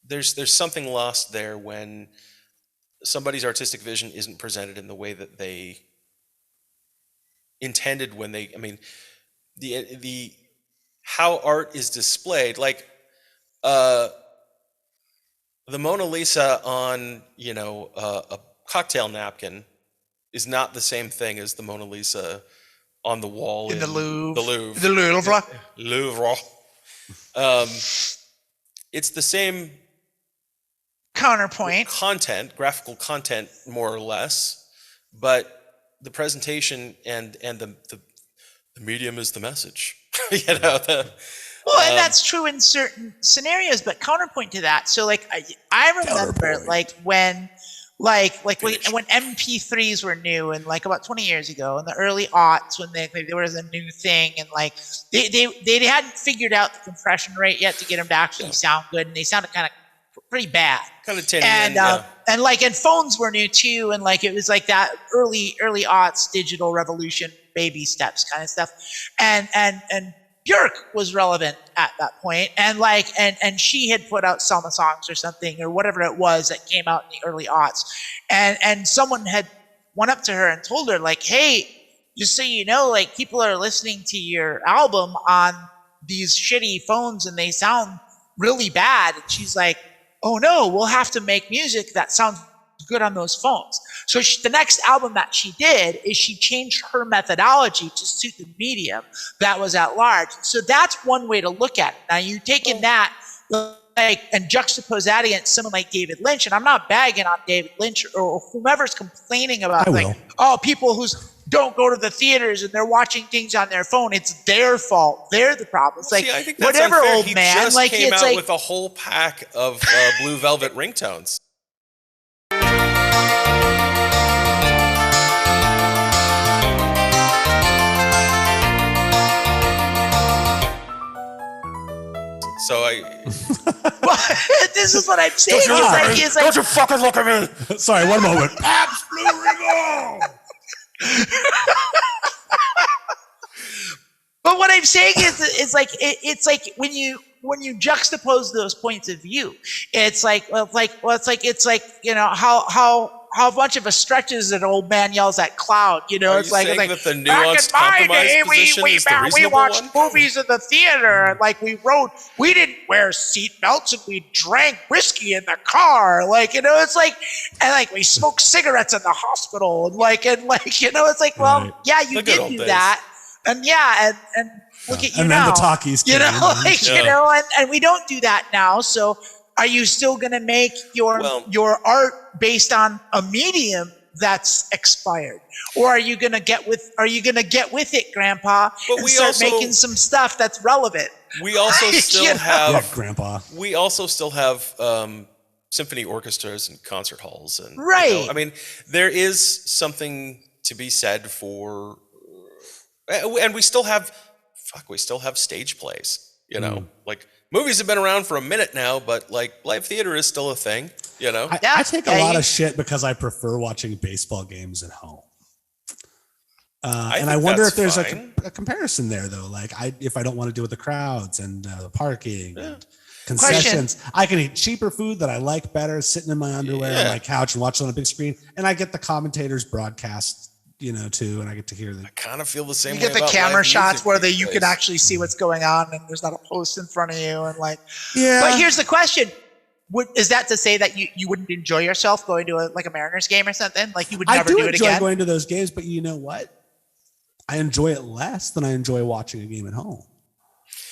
there's something lost there when somebody's artistic vision isn't presented in the way that they intended when they, I mean, the how art is displayed, like the Mona Lisa on, you know, a cocktail napkin is not the same thing as the Mona Lisa on the wall in
the Louvre.
The Louvre.
Louvre.
It's the same
counterpoint
graphical content, more or less, but the presentation and the medium is the message. You know,
and that's true in certain scenarios, but counterpoint to that. So like I remember like when when MP3s were new, and like about 20 years ago in the early aughts, when there was a new thing, and like they hadn't figured out the compression rate yet to get them to actually sound good, and they sounded kind of pretty bad,
kind of tinny,
and phones were new too, and like it was like that early aughts digital revolution, baby steps kind of stuff, and Björk was relevant at that point, and she had put out Selma songs or something or whatever it was that came out in the early aughts, and someone had went up to her and told her like, hey, just so you know, like people are listening to your album on these shitty phones and they sound really bad, and she's like, oh no, we'll have to make music that sounds good on those phones. So the next album that she did is she changed her methodology to suit the medium that was at large. So that's one way to look at it. Now you taking that and juxtapose that against someone like David Lynch, and I'm not bagging on David Lynch or whomever's complaining about people who don't go to the theaters and they're watching things on their phone. It's their fault. They're the problem. It's like,
I think that's
whatever,
unfair.
old
He
man.
just
Like
came
it's
out
like
with a whole pack of Blue Velvet ringtones. So
this is what I'm saying.
Don't you fucking look at me!
Sorry, one moment. Pabst Blue Ribbon.
But what I'm saying is, it's like when you juxtapose those points of view, it's like how much of a stretch is it? Old man yells at cloud. You know,
Are
it's
you
like
saying
it's
that
like
the nuanced
back in my
compromise
day,
position is the
we
reasonable
watched
one?
movies in the theater. Like we didn't wear seat belts and we drank whiskey in the car. Like, you know, it's like, and like we smoked cigarettes in the hospital. And you know, it's like, well,
Right.
yeah, you
The good
did
old
do
days.
that. And yeah, and look at you
And
now.
then the talkies
You
came
know,
in.
like, you know, and we don't do that now. So are you still going to make your art based on a medium that's expired, or are you going to get with it, Grandpa,
But
and
we
start
also-
making some stuff that's relevant?
We also still
You know?
have
Yeah, Grandpa.
we also still have symphony orchestras and concert halls, and
Right.
you know, I mean, there is something to be said for, and we still have stage plays. You know, like movies have been around for a minute now, but like live theater is still a thing. You know,
I take a lot of shit because I prefer watching baseball games at home. And I
think
wonder
that's
if there's
fine.
a comparison there, though. Like, if I don't want to deal with the crowds and the parking and concessions, I can eat cheaper food that I like better, sitting in my underwear on my couch and watch it on a big screen. And I get the commentators broadcast, you know, too, and I get to hear the.
I kind of feel the same.
You
way
get the
about
camera
live
shots
music
where
these
you can
days.
actually see what's going on, and there's not a post in front of you, and like.
Yeah.
But here's the question: is that to say that you wouldn't enjoy yourself going to a Mariners game or something? Like you would never do it
enjoy
again?
going to those games, but you know what? I enjoy it less than I enjoy watching a game at home.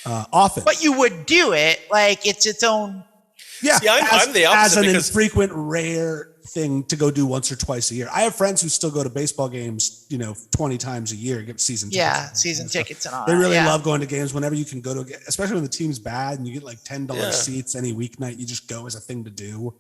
Often.
But you would do it like it's its own.
Yeah,
See, I'm the opposite
as an
because-
infrequent, rare thing to go do once or twice a year. I have friends who still go to baseball games, 20 times a year, get season tickets.
Yeah, season tickets and all
They
that.
really
yeah.
love going to games whenever you can go to, especially when the team's bad and you get like $10 seats any weeknight. You just go as a thing to do.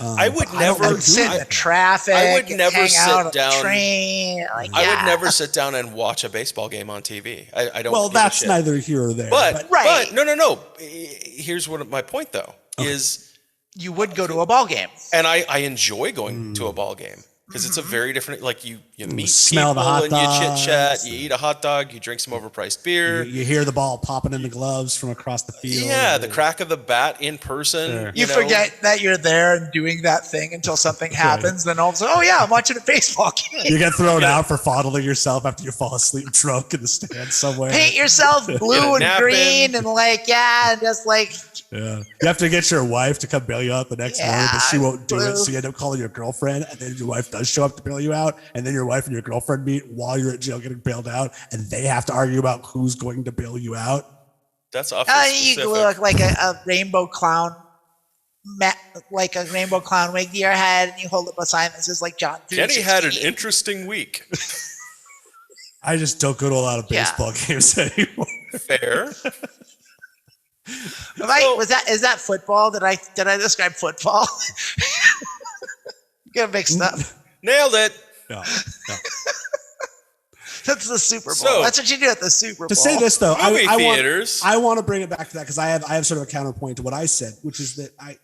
I would
but I don't
never
like
sit
doing
in the
it.
traffic.
I would
and
never
hang
sit
out on
down-
the train. Like,
I
yeah.
would never sit down and watch a baseball game on TV. I don't.
Well,
give a
that's
shit.
neither here or there.
But
Right.
no. Here's what my point though is,
You would go to a ball game.
and I enjoy going to a ball game because it's a very different. Like you meet
smell
people
the hot
and you chit chat.
dogs.
You eat a hot dog. You drink some overpriced beer.
You hear the ball popping in the gloves from across the field.
Yeah, the crack of the bat in person.
Sure.
You
know.
forget that you're there and doing that thing until something happens. Then all of a sudden, oh yeah, I'm watching a baseball game.
You get thrown out for fondling yourself after you fall asleep drunk in the stand somewhere.
Paint yourself blue and
nap
green
in.
and and just like
Yeah. You have to get your wife to come bail you out the next morning, but she won't do it.
blue.
So you end up calling your girlfriend, and then your wife does show up to bail you out, and then your wife and your girlfriend meet while you're at jail getting bailed out, and they have to argue about who's going to bail you out.
That's awfully
you
specific.
look like a rainbow clown, like a rainbow clown wig to your head, and you hold up a sign that says like John.
Kenny had an
3:16.
interesting week.
I just don't go to a lot of baseball games anymore.
Fair.
Is that football? Did I describe football? Get mixed up.
Nailed it.
Yeah.
That's the Super Bowl.
So-
That's what you do at the Super Bowl.
To say this though,
Movie
I
theaters.
want to bring it back to that because I have sort of a counterpoint to what I said, which is that I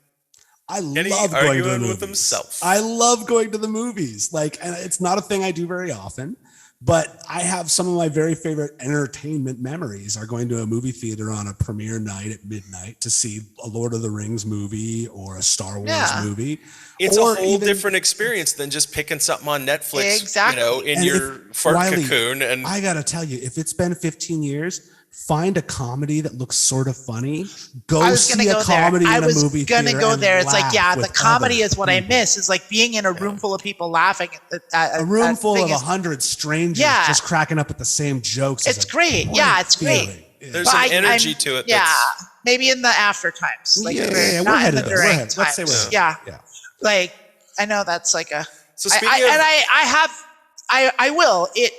Kenny
love going to the
arguing
movies.
with himself.
I love going to the movies. Like, and it's not a thing I do very often, but I have some of my very favorite entertainment memories are going to a movie theater on a premiere night at midnight to see a Lord of the Rings movie or a Star Wars movie.
It's
or
a whole
even-
different experience than just picking something on Netflix,
Exactly.
in
And
your
if-
fart
Wylie,
cocoon. And
I gotta tell you, if it's been 15 years, find a comedy that looks sort of funny. Go
I was gonna
see
go
a comedy
there. I
in a
was
movie
gonna
theater
go
and
there. It's like,
laugh
yeah, the
with
comedy
other
is what I
people.
miss. Is like being in a room full of people laughing.
A room full of
things.
100 strangers
Yeah.
just cracking up at the same jokes. is
It's
a
great. Yeah, it's great.
feeling. Yeah.
there's
But
an
I'm-
energy to it.
Yeah,
That's,
maybe in the after times. Like
Yeah,
during-
yeah, we're
not in
headed
the
there. We're
during
headed. Let's say we're
times.
headed.
Yeah,
Yeah.
like I know that's like a.
so
I,
speaking
I,
of,
and I will it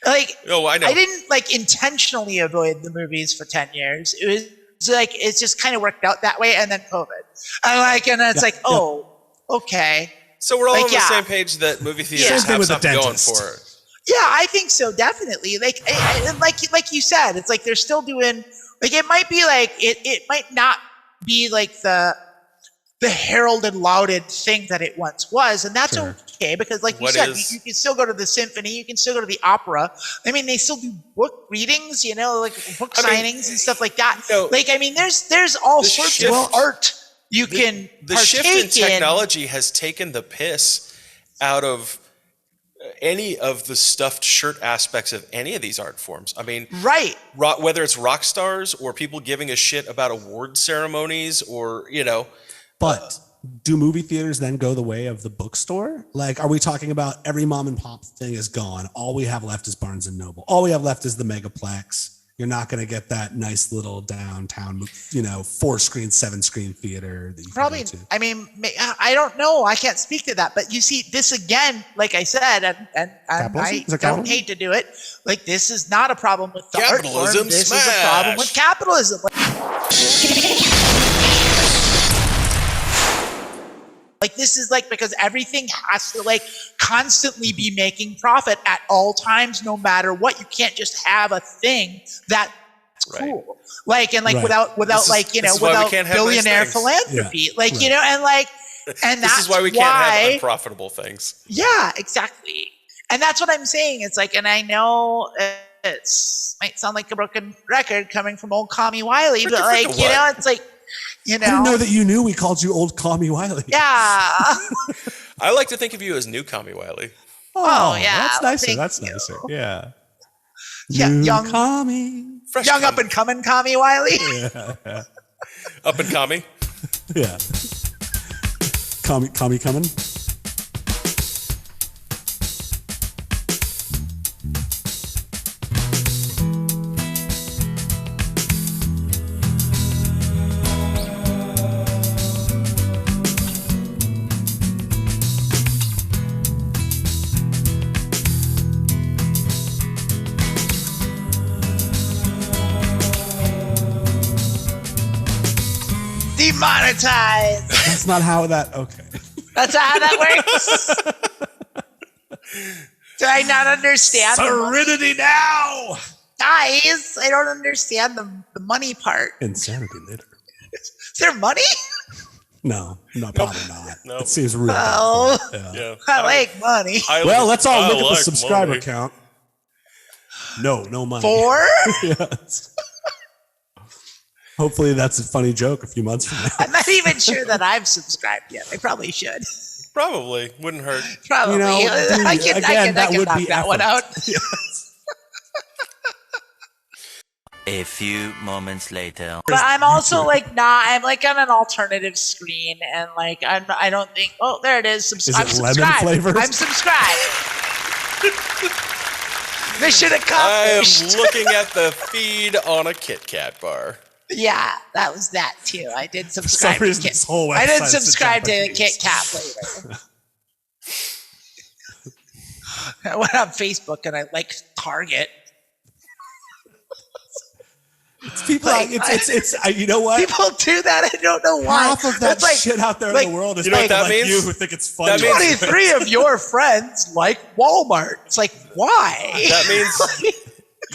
like
oh, I know.
I didn't like intentionally avoid the movies for 10 years. It was like it's just kind of worked out that way, and then COVID. And it's like, oh, okay.
So we're all
like,
on the
yeah.
same page that movie
Yeah.
theaters
Same thing
have
with the
something going
dentist.
for it.
Yeah, I think so, definitely. Like you said, it's like they're still doing like it might be like it might not be like the heralded, lauded thing that it once was, and that's okay because, like you said, you can still go to the symphony, you can still go to the opera. I mean, they still do book readings, you know, like book signings and stuff like that. Like, I mean, there's all sorts of art you can.
The shift in technology has taken the piss out of any of the stuffed shirt aspects of any of these art forms. I mean, whether it's rock stars or people giving a shit about award ceremonies or, you know.
But do movie theaters then go the way of the bookstore? Like, are we talking about every mom and pop thing is gone? All we have left is Barnes and Noble. All we have left is the Megaplex. You're not going to get that nice little downtown, you know, 4-screen, 7-screen theater that you
probably
can go to.
I mean, I don't know. I can't speak to that. But you see, this again, like I said, and I don't hate to do it. Like, this is not a problem with the art form. This is a problem with capitalism. Like, this is like, because everything has to like constantly be making profit at all times, no matter what. You can't just have a thing that's cool. Like, and like without like, you know, without billionaire philanthropy, like, you know, and like, and
this is why we can't have unprofitable things.
Yeah, exactly. And that's what I'm saying. It's like, and I know it might sound like a broken record coming from old Commie Wylie, but like, you know, it's like, you know,
I didn't know that you knew we called you old Commie Wylie.
Yeah.
I like to think of you as new Commie Wylie.
Oh, yeah. That's nicer. That's nicer. Yeah.
Yeah.
New
young
Commie.
Young up and coming Commie Wylie.
Yeah.
Up and Commie.
Yeah. Commie coming.
Demonetized.
That's not how that. Okay.
That's not how that works. Do I not understand?
Serenity now.
Guys, I don't understand the money part.
Insanity later.
Is there money?
No, probably not.
No.
It seems real.
Yeah.
I like money.
Well, let's all look at the subscriber count. No money.
4?
Yes. Hopefully that's a funny joke a few months from now.
I'm not even sure that I've subscribed yet. I probably should.
Probably. Wouldn't hurt.
Probably.
You know,
I can knock that one out.
Yes.
A few moments later.
But I'm also like I'm like on an alternative screen, and like I don't think. Oh, there it is.
Is
I'm
it lemon
subscribed.
flavored?
I'm subscribed. Mission accomplished.
I am looking at the feed on a Kit Kat bar.
Yeah, that was that too. I did subscribe.
For some reason, this whole
I did
website's
subscribe to
Japanese.
Kit Kat flavor. I went on Facebook and I liked Target.
People, it's you know what?
People do that. I don't know why.
Half of that shit out there in the world is people like you who think it's funny.
23 of your friends like Walmart. It's like, why?
That means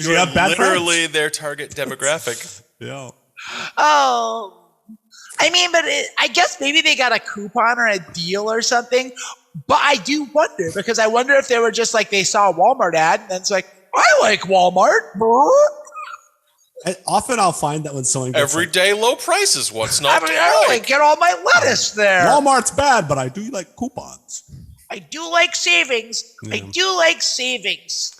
you have bad
literally their target demographic.
Yeah.
Oh, I mean, but I guess maybe they got a coupon or a deal or something. But I do wonder, because I wonder if they were just like, they saw a Walmart ad and it's like, I like Walmart.
And often I'll find that when someone gets
everyday low prices, what's not to
I
like?
get all my lettuce there.
Walmart's bad, but I do like coupons.
I do like savings.
Yeah.
I do like savings.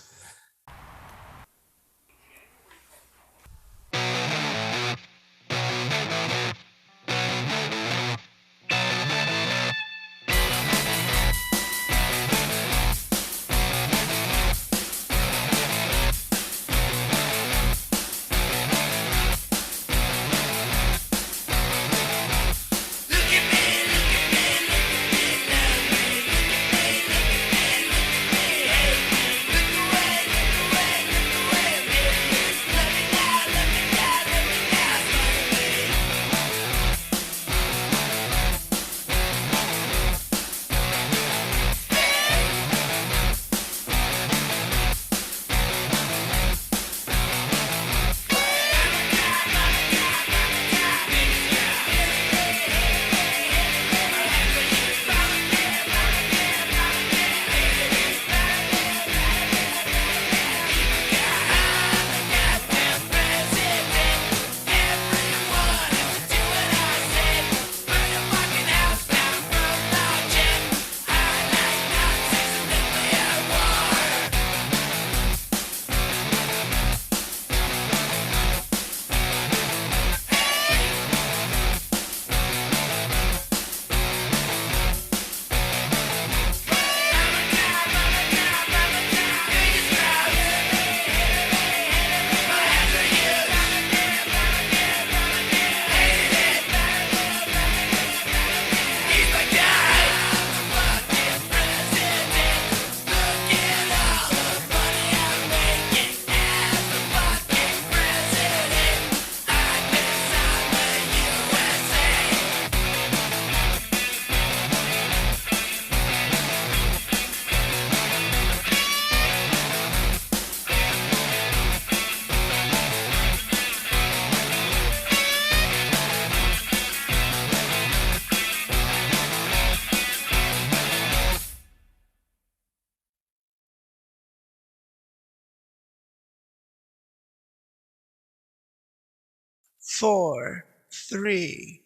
4, 3.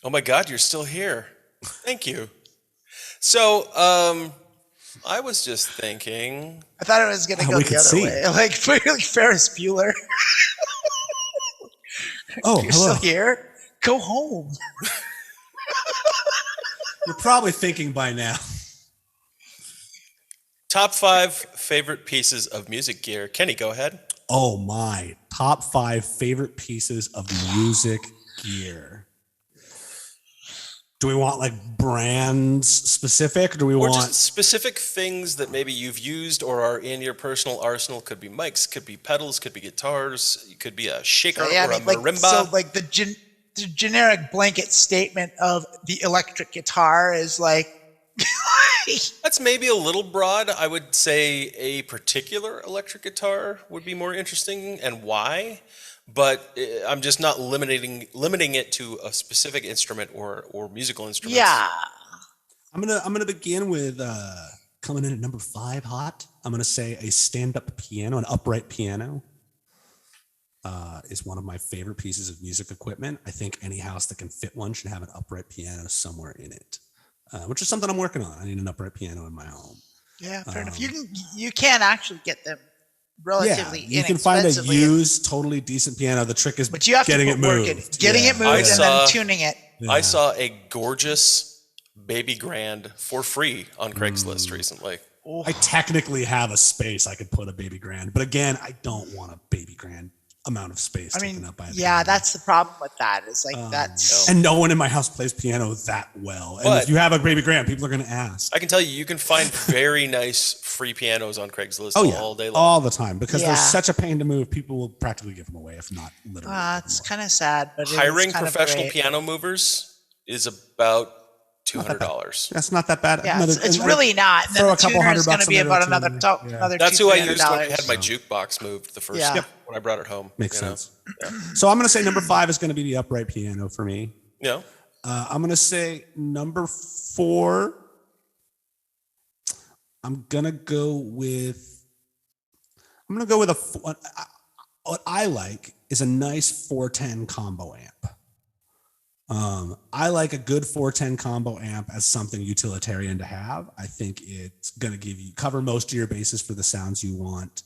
Oh my God, you're still here. Thank you. So, I was just thinking.
I thought it was going to go
we
the
could
other
see.
way. Like Ferris Bueller.
Oh,
You're
hello.
still here? Go home.
You're probably thinking by now.
Top 5 favorite pieces of music gear. Kenny, go ahead.
Oh my, top 5 favorite pieces of music gear. Do we want like brands specific? Or do we
Or
want
just specific things that maybe you've used or are in your personal arsenal? Could be mics, could be pedals, could be guitars, it could be a shaker or a marimba.
So like the generic blanket statement of the electric guitar is like
That's maybe a little broad. I would say a particular electric guitar would be more interesting, and why. But I'm just not limiting it to a specific instrument or musical instrument.
yeah.
I'm gonna begin with coming in at number 5 hot. I'm gonna say a stand-up piano, an upright piano. Is one of my favorite pieces of music equipment. I think any house that can fit one should have an upright piano somewhere in it, which is something I'm working on. I need an upright piano in my home.
Yeah, fair enough. You can actually get them relatively
you can find a
inexpensively.
used, totally decent piano. The trick is
But you have
getting
to
it
put work
moved.
in. Getting it moved and then tuning it.
I saw a gorgeous baby grand for free on Craigslist recently.
I technically have a space I could put a baby grand, but again, I don't want a baby grand amount of space taken up by a baby grand.
That's the problem with that. Is like that's
And no one in my house plays piano that well. And
But-
if you have a baby grand, people are going to ask.
I can tell you can find very nice free pianos on Craigslist all day long.
all the time, because they're
Yeah.
such a pain to move. People will practically give them away, if not literally.
it's kind of sad. But
Hiring
it's kind
professional
of
piano movers is about $200.
That's not that bad.
Yeah, it's really not. And then
throw
the
a couple
tuner
$100
is going to
in
be
there
about
too.
another
That's who I used when I
$200.
had my jukebox moved the first
Yeah.
when I brought it home.
Makes
you know?
sense. So I'm going to say number 5 is going to be the upright piano for me.
Yeah.
I'm going to say number 4. I'm going to go with what I like is a nice 410 combo amp. I like a good 410 combo amp as something utilitarian to have. I think it's going to cover most of your bases for the sounds you want.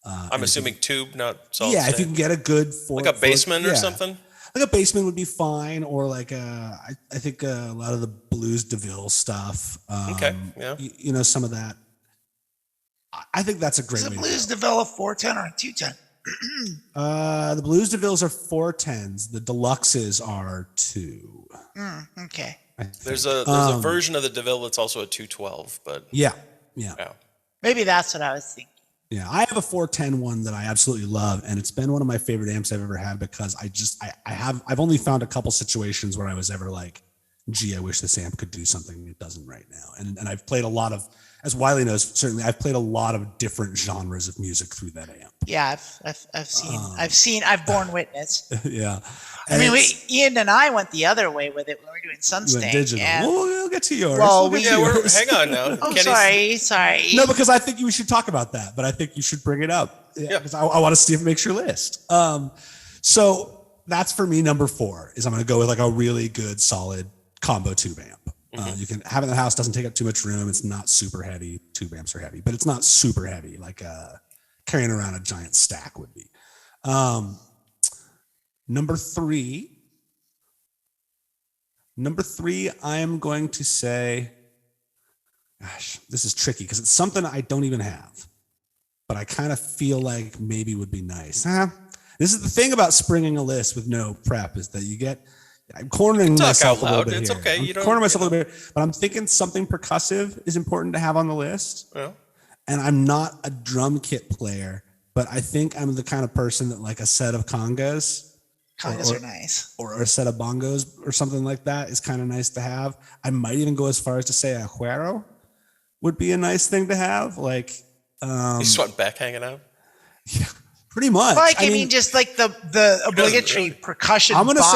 I'm assuming tube, not solid
Yeah,
state.
if you can get a good
like a basement or something.
Like a basement would be fine, or like I think a lot of the Blues DeVille stuff.
Okay, yeah.
You know, some of that. I think that's a great
Does
way
the
to
Blues
go.
develop 410 or a 210?
The Blues DeVilles are 410s. The Deluxes are 2.
Okay.
There's a version of the DeVille that's also a 212, but
Yeah.
Maybe that's what I was thinking.
Yeah, I have a 410 one that I absolutely love, and it's been one of my favorite amps I've ever had because I've only found a couple situations where I was ever like, gee, I wish this amp could do something it doesn't right now. And I've played a lot of, as Wylie knows, certainly I've played a lot of different genres of music through that amp.
Yeah, I've borne witness.
Yeah.
I mean, Ian and I went the other way with it when we were doing Sunstang.
Digital.
and-
We'll get to yours.
Well,
We'll get to yours.
hang on now.
Oh,
Kenny's-
sorry.
No, because I think we should talk about that, but I think you should bring it up.
Yeah.
Because I want to see if it makes your list. So that's for me, number 4, is I'm going to go with like a really good, solid combo tube amp. You can have it in the house, doesn't take up too much room. It's not super heavy. Tube amps are heavy, but it's not super heavy like carrying around a giant stack would be. Number 3, I am going to say, gosh, this is tricky because it's something I don't even have, but I kind of feel like maybe would be nice. This is the thing about springing a list with no prep is that I'm cornering myself a little bit
It's
here.
okay.
I'm cornering myself a little bit, but I'm thinking something percussive is important to have on the list.
Yeah.
And I'm not a drum kit player, but I think I'm the kind of person that like a set of congas
Congas are nice.
or a set of bongos or something like that is kind of nice to have. I might even go as far as to say a güero would be a nice thing to have. Like,
You just want Beck hanging out?
yeah, pretty much.
Like, I mean, just like the obligatory percussion
I'm gonna
box,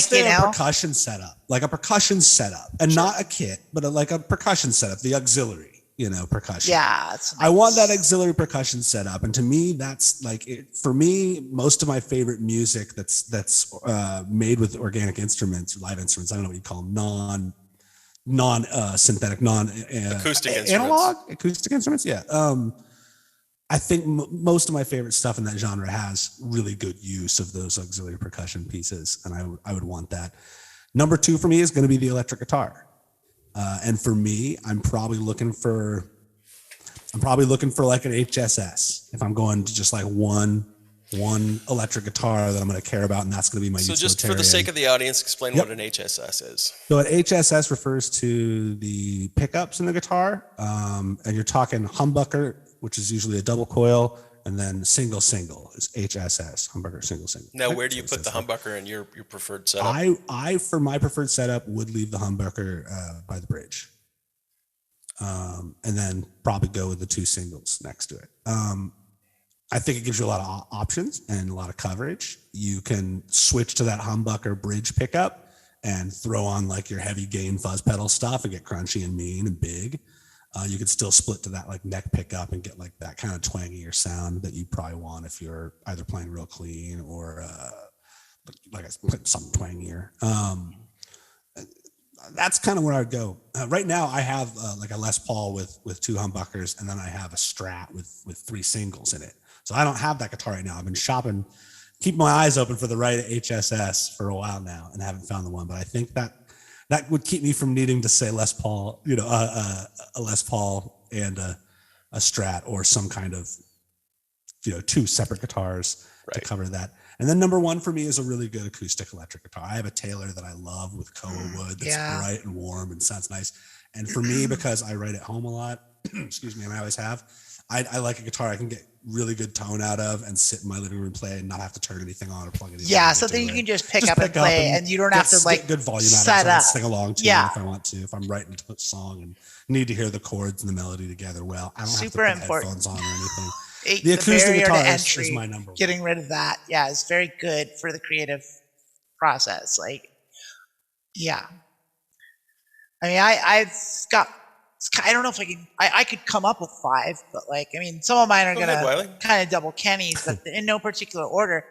say a percussion setup, like a percussion setup, and not a kit, but like a percussion setup, the auxiliary. percussion.
Yeah, it's nice.
I want that auxiliary percussion set up, and to me, that's like it. For me, most of my favorite music that's made with organic instruments, live instruments. I don't know what you call them, non-synthetic,
acoustic
analog acoustic instruments. Yeah. I think most of my favorite stuff in that genre has really good use of those auxiliary percussion pieces, and I would want that. Number 2 for me is going to be the electric guitar, and for me, I'm probably looking for like an HSS if I'm going to just like one electric guitar that I'm going to care about, and that's going to be my utilitarian.
So just for the sake of the audience, explain what an HSS is.
So an HSS refers to the pickups in the guitar, and you're talking humbucker, which is usually a double coil, and then single is HSS, humbucker, single.
Now, where do you put the humbucker in your preferred setup?
I for my preferred setup would leave the humbucker by the bridge, and then probably go with the 2 singles next to it. I think it gives you a lot of options and a lot of coverage. You can switch to that humbucker bridge pickup and throw on like your heavy gain fuzz pedal stuff and get crunchy and mean and big. You could still split to that like neck pickup and get like that kind of twangier sound that you probably want if you're either playing real clean or like I put something twangier. That's kind of where I'd go. Right now I have like a Les Paul with 2 humbuckers, and then I have a Strat with 3 singles in it. So I don't have that guitar right now. I've been shopping, keep my eyes open for the right HSS for a while now and haven't found the one, but I think that would keep me from needing to say Les Paul, a Les Paul and a Strat, or some kind of, 2 separate guitars to cover that. And then number 1 for me is a really good acoustic electric guitar. I have a Taylor that I love with Koa wood that's bright and warm and sounds nice. And for me, because I write at home a lot, excuse me, and I always have, I like a guitar I can get really good tone out of and sit in my living room and play and not have to turn anything on or plug anything.
Yeah, something you can just pick up and play, and you don't have to like
good volume
set
out of it,
up.
sing along to it if I want to. If I'm writing a song and need to hear the chords and the melody together, well, I don't have to put headphones on or anything. The acoustic guitar is my number 1.
Getting rid of that, is very good for the creative process. Like, yeah. I mean, I've got. I don't know if I could come up with 5, but some of mine are going to kind of double Kenny's, but in no particular order.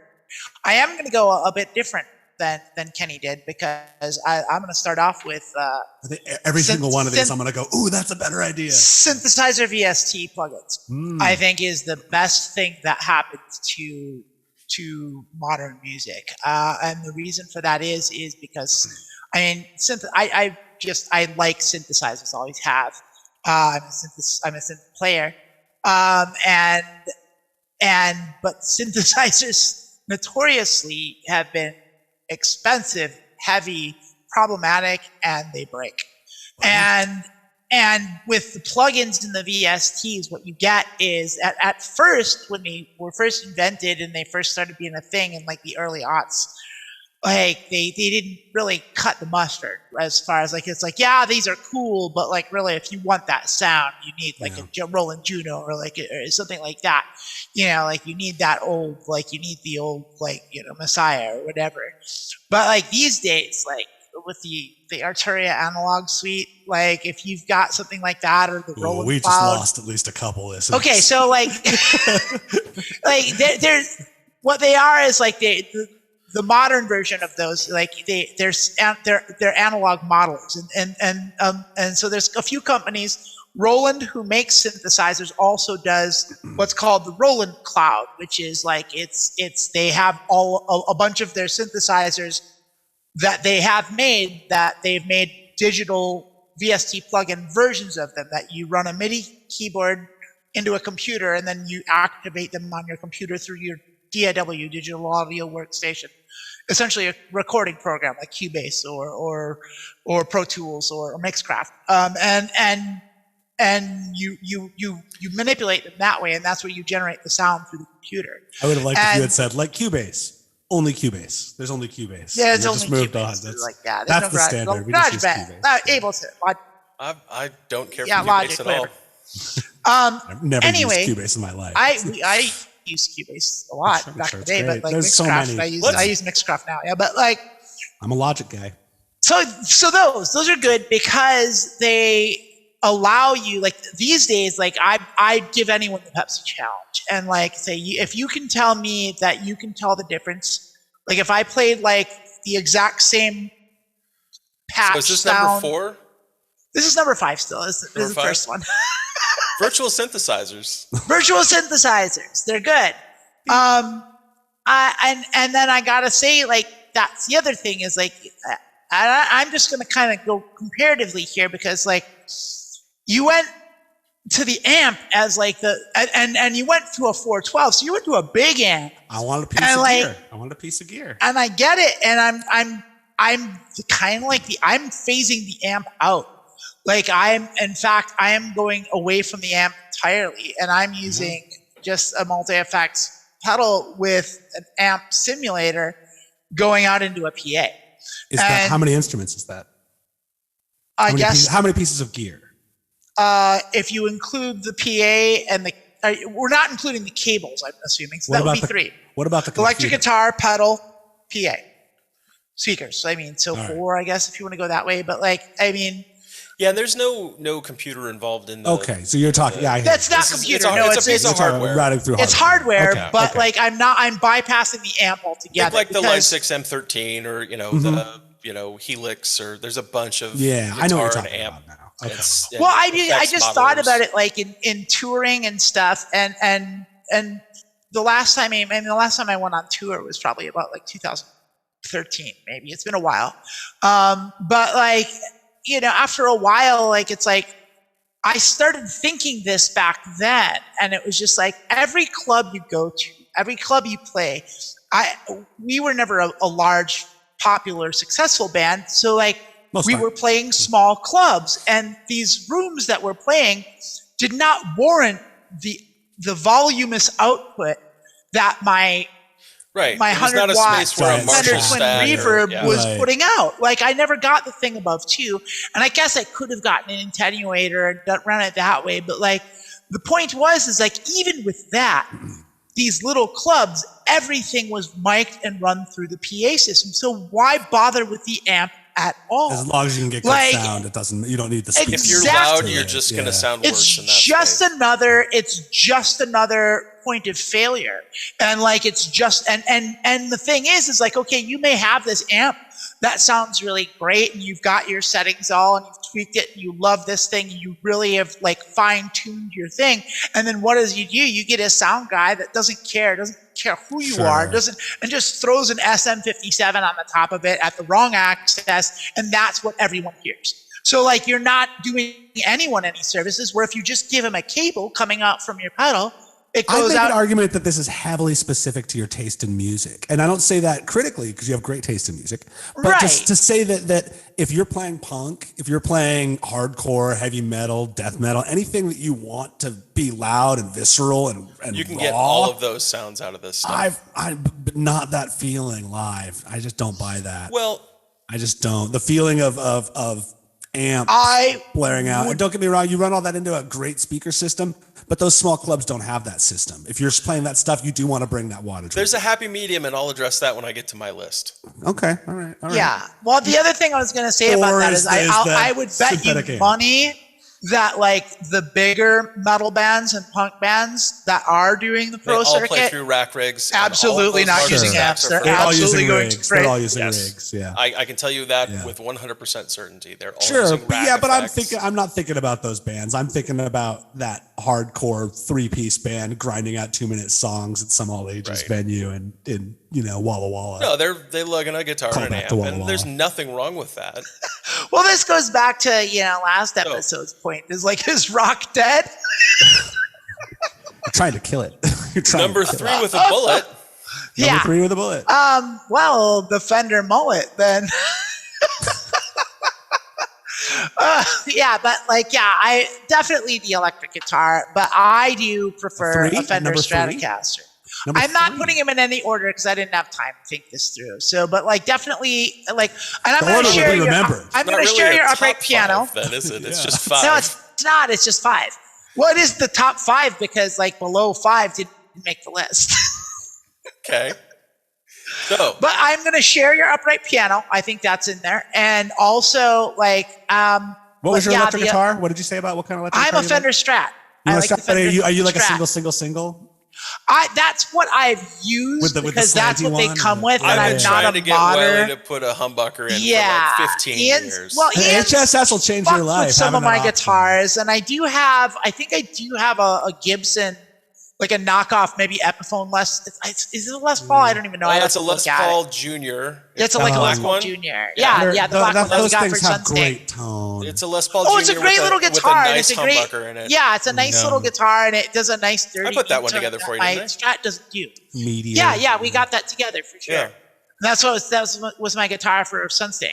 I am going to go a bit different than Kenny did, because I'm going to start off with
I think every single one of these I'm going to go, ooh, that's a better idea.
Synthesizer VST plugins. I think is the best thing that happens to modern music, and the reason for that is because I like synthesizers, always have. I'm a synth player, but synthesizers notoriously have been expensive, heavy, problematic, and they break. And with the plugins and the VSTs, what you get is at first, when they were first invented and they first started being a thing in like the early aughts, they didn't really cut the mustard as far as these are cool, but really if you want that sound, you need a Roland Juno or something like that. You need that old, you need the old Messiah or whatever. But these days, with the Arturia analog suite, if you've got something like that, or the Roland
we
Cloud,
just lost at least a couple listeners.
Okay, so there's what they are is the modern version of those, they're analog modelers, and so there's a few companies. Roland, who makes synthesizers, also does what's called the Roland Cloud, which is they have a bunch of their synthesizers that they've made digital VST plugin versions of them, that you run a MIDI keyboard into a computer and then you activate them on your computer through your DAW, digital audio workstation, essentially a recording program like Cubase or Pro Tools or Mixcraft, and you manipulate them that way, and that's where you generate the sound through the computer.
I would have liked if you had said Cubase, only Cubase. There's only Cubase.
Yeah, it's only
just moved
Cubase.
On. That's the standard. We just use Cubase.
I don't care for Cubase at all.
I've never used Cubase in my life.
I used Cubase a lot back in the day, but
there's
Mixcraft,
so many.
I use Mixcraft now. Yeah, but
I'm a Logic guy.
So those are good because they allow you, like these days, like I give anyone the Pepsi challenge and like say, if you can tell me that you can tell the difference, like if I played like the exact same patch
So is this
sound,
number 4?
This is number 5 still. This is the first one.
Virtual synthesizers.
Virtual synthesizers. They're good. And then I gotta say, like, that's the other thing is like, I'm just gonna kind of go comparatively here because like you went to the amp as like and you went to a 412, so you went to a big amp.
I want a piece of gear. I want a piece of gear.
And I get it, and I'm kind of like I'm phasing the amp out. Like I am going away from the amp entirely, and I'm using just a multi-effects pedal with an amp simulator going out into a PA.
Is that how many instruments is that?
I guess
how many pieces of gear?
If you include the PA and we're not including the cables, I'm assuming. So that would be 3.
What about the
electric guitar, pedal, PA, speakers? I mean, so
All
4, I guess, if you want to go that way. But like, I mean,
Yeah, and there's no computer involved in the.
Okay, so you're talking. Yeah, I hear
that's
you.
not computer.
It's a piece of hardware.
Routing through
It's hardware,
Okay,
but
okay.
like I'm bypassing the amp altogether.
Like the Line
because-
6 M13 or the Helix, or there's a bunch of
I know what you're
guitar
talking
and amp.
about now. Okay.
Well, I just
effects
thought
modelers.
about it like in touring and stuff, and the last time I went on tour was probably about like 2013, maybe. It's been a while, but like after a while, like it's like I started thinking this back then, and it was just like every club you go to, every club you play, we were never a large, popular, successful band, so like. We were playing small clubs, and these rooms that we're playing did not warrant the voluminous output that my 100 watt Fender Twin Reverb was putting out. Like I never got the thing above 2, and I guess I could have gotten an attenuator and run it that way. But like the point is like even with that, these little clubs, everything was mic'd and run through the PA system. So why bother with the amp at all?
As long as you can get good sound, it doesn't. You don't need the speakers.
If you're loud, you're just going to sound worse.
It's just another point of failure, and like it's just and the thing is like okay, you may have this amp that sounds really great, and you've got your settings all, and you've tweaked it, and you love this thing, you really have like fine-tuned your thing, and then what does you do? You get a sound guy that doesn't care who you are, and just throws an SM57 on the top of it at the wrong access, and that's what everyone hears. So like you're not doing anyone any services, where if you just give them a cable coming out from your pedal, it goes out.
I make an argument that this is heavily specific to your taste in music. And I don't say that critically because you have great taste in music. But just to say that if you're playing punk, if you're playing hardcore, heavy metal, death metal, anything that you want to be loud and visceral and
you can
raw,
get all of those sounds out of this stuff.
But not that feeling live. I just don't buy that.
Well,
I just don't. The feeling of amps blaring out. And don't get me wrong, you run all that into a great speaker system, but those small clubs don't have that system. If you're playing that stuff, you do want to bring that wattage.
There's a happy medium, and I'll address that when I get to my list.
Okay, all right.
Yeah. Well, the other thing I was going to say about that is I would bet you money that like the bigger metal bands and punk bands that are doing the pro circuit
play through rack rigs.
Absolutely not using amps. They're absolutely going to
They're all using rigs. Yeah,
I can tell you that with 100% certainty. They're all
sure,
using rack
but
effects.
I'm not thinking about those bands. I'm thinking about that hardcore 3-piece band grinding out 2-minute songs at some all ages venue and in Walla Walla.
No, they're lugging a guitar and an amp, and there's nothing wrong with that.
Well, this goes back to last episode's point. Is like, is rock dead?
You're trying to kill it.
Number 3 with a bullet.
Number 3 with a bullet.
Well, the Fender mullet then. I definitely the electric guitar, but I do prefer a Fender Stratocaster. I'm not putting them in any order because I didn't have time to think this through. So, but like definitely like, and I'm going to share your. I'm going to share your upright piano.
Then is it? It's just 5.
No, it's not. It's just 5. Well, it is the top 5 because like below 5 didn't make the list.
Okay. So,
but I'm going to share your upright piano. I think that's in there, and also like
What was your
yeah,
electric guitar? What did you say about what kind of electric guitar?
I'm a Fender Strat.
Are you like a
Strat.
single?
That's what I've used because that's what they come with, and
I've
I'm
been
not
trying
a
to get Wylie
modder.
to put a humbucker in for
Yeah,
like 15 years.
Well,
Hey, HSS will change your life.
With some of
having
my
that option.
guitars, and I think I do have a Gibson, like a knockoff, maybe Epiphone is it a Les Paul? I don't even know.
It's a Les Paul Junior.
It's like a Les Paul Junior. Yeah, the black one that we
those
got
things
for
have
Sunstang.
great tone.
It's a Les Paul Junior.
It's a great little guitar.
With a nice
it's a great
humbucker in it.
Yeah, it's a nice little guitar, and it does a nice dirty.
I put that one together for you,
My
didn't I?
Strat doesn't do.
Media.
Yeah, we got that together for sure.
Yeah.
That was my guitar for Sunstang,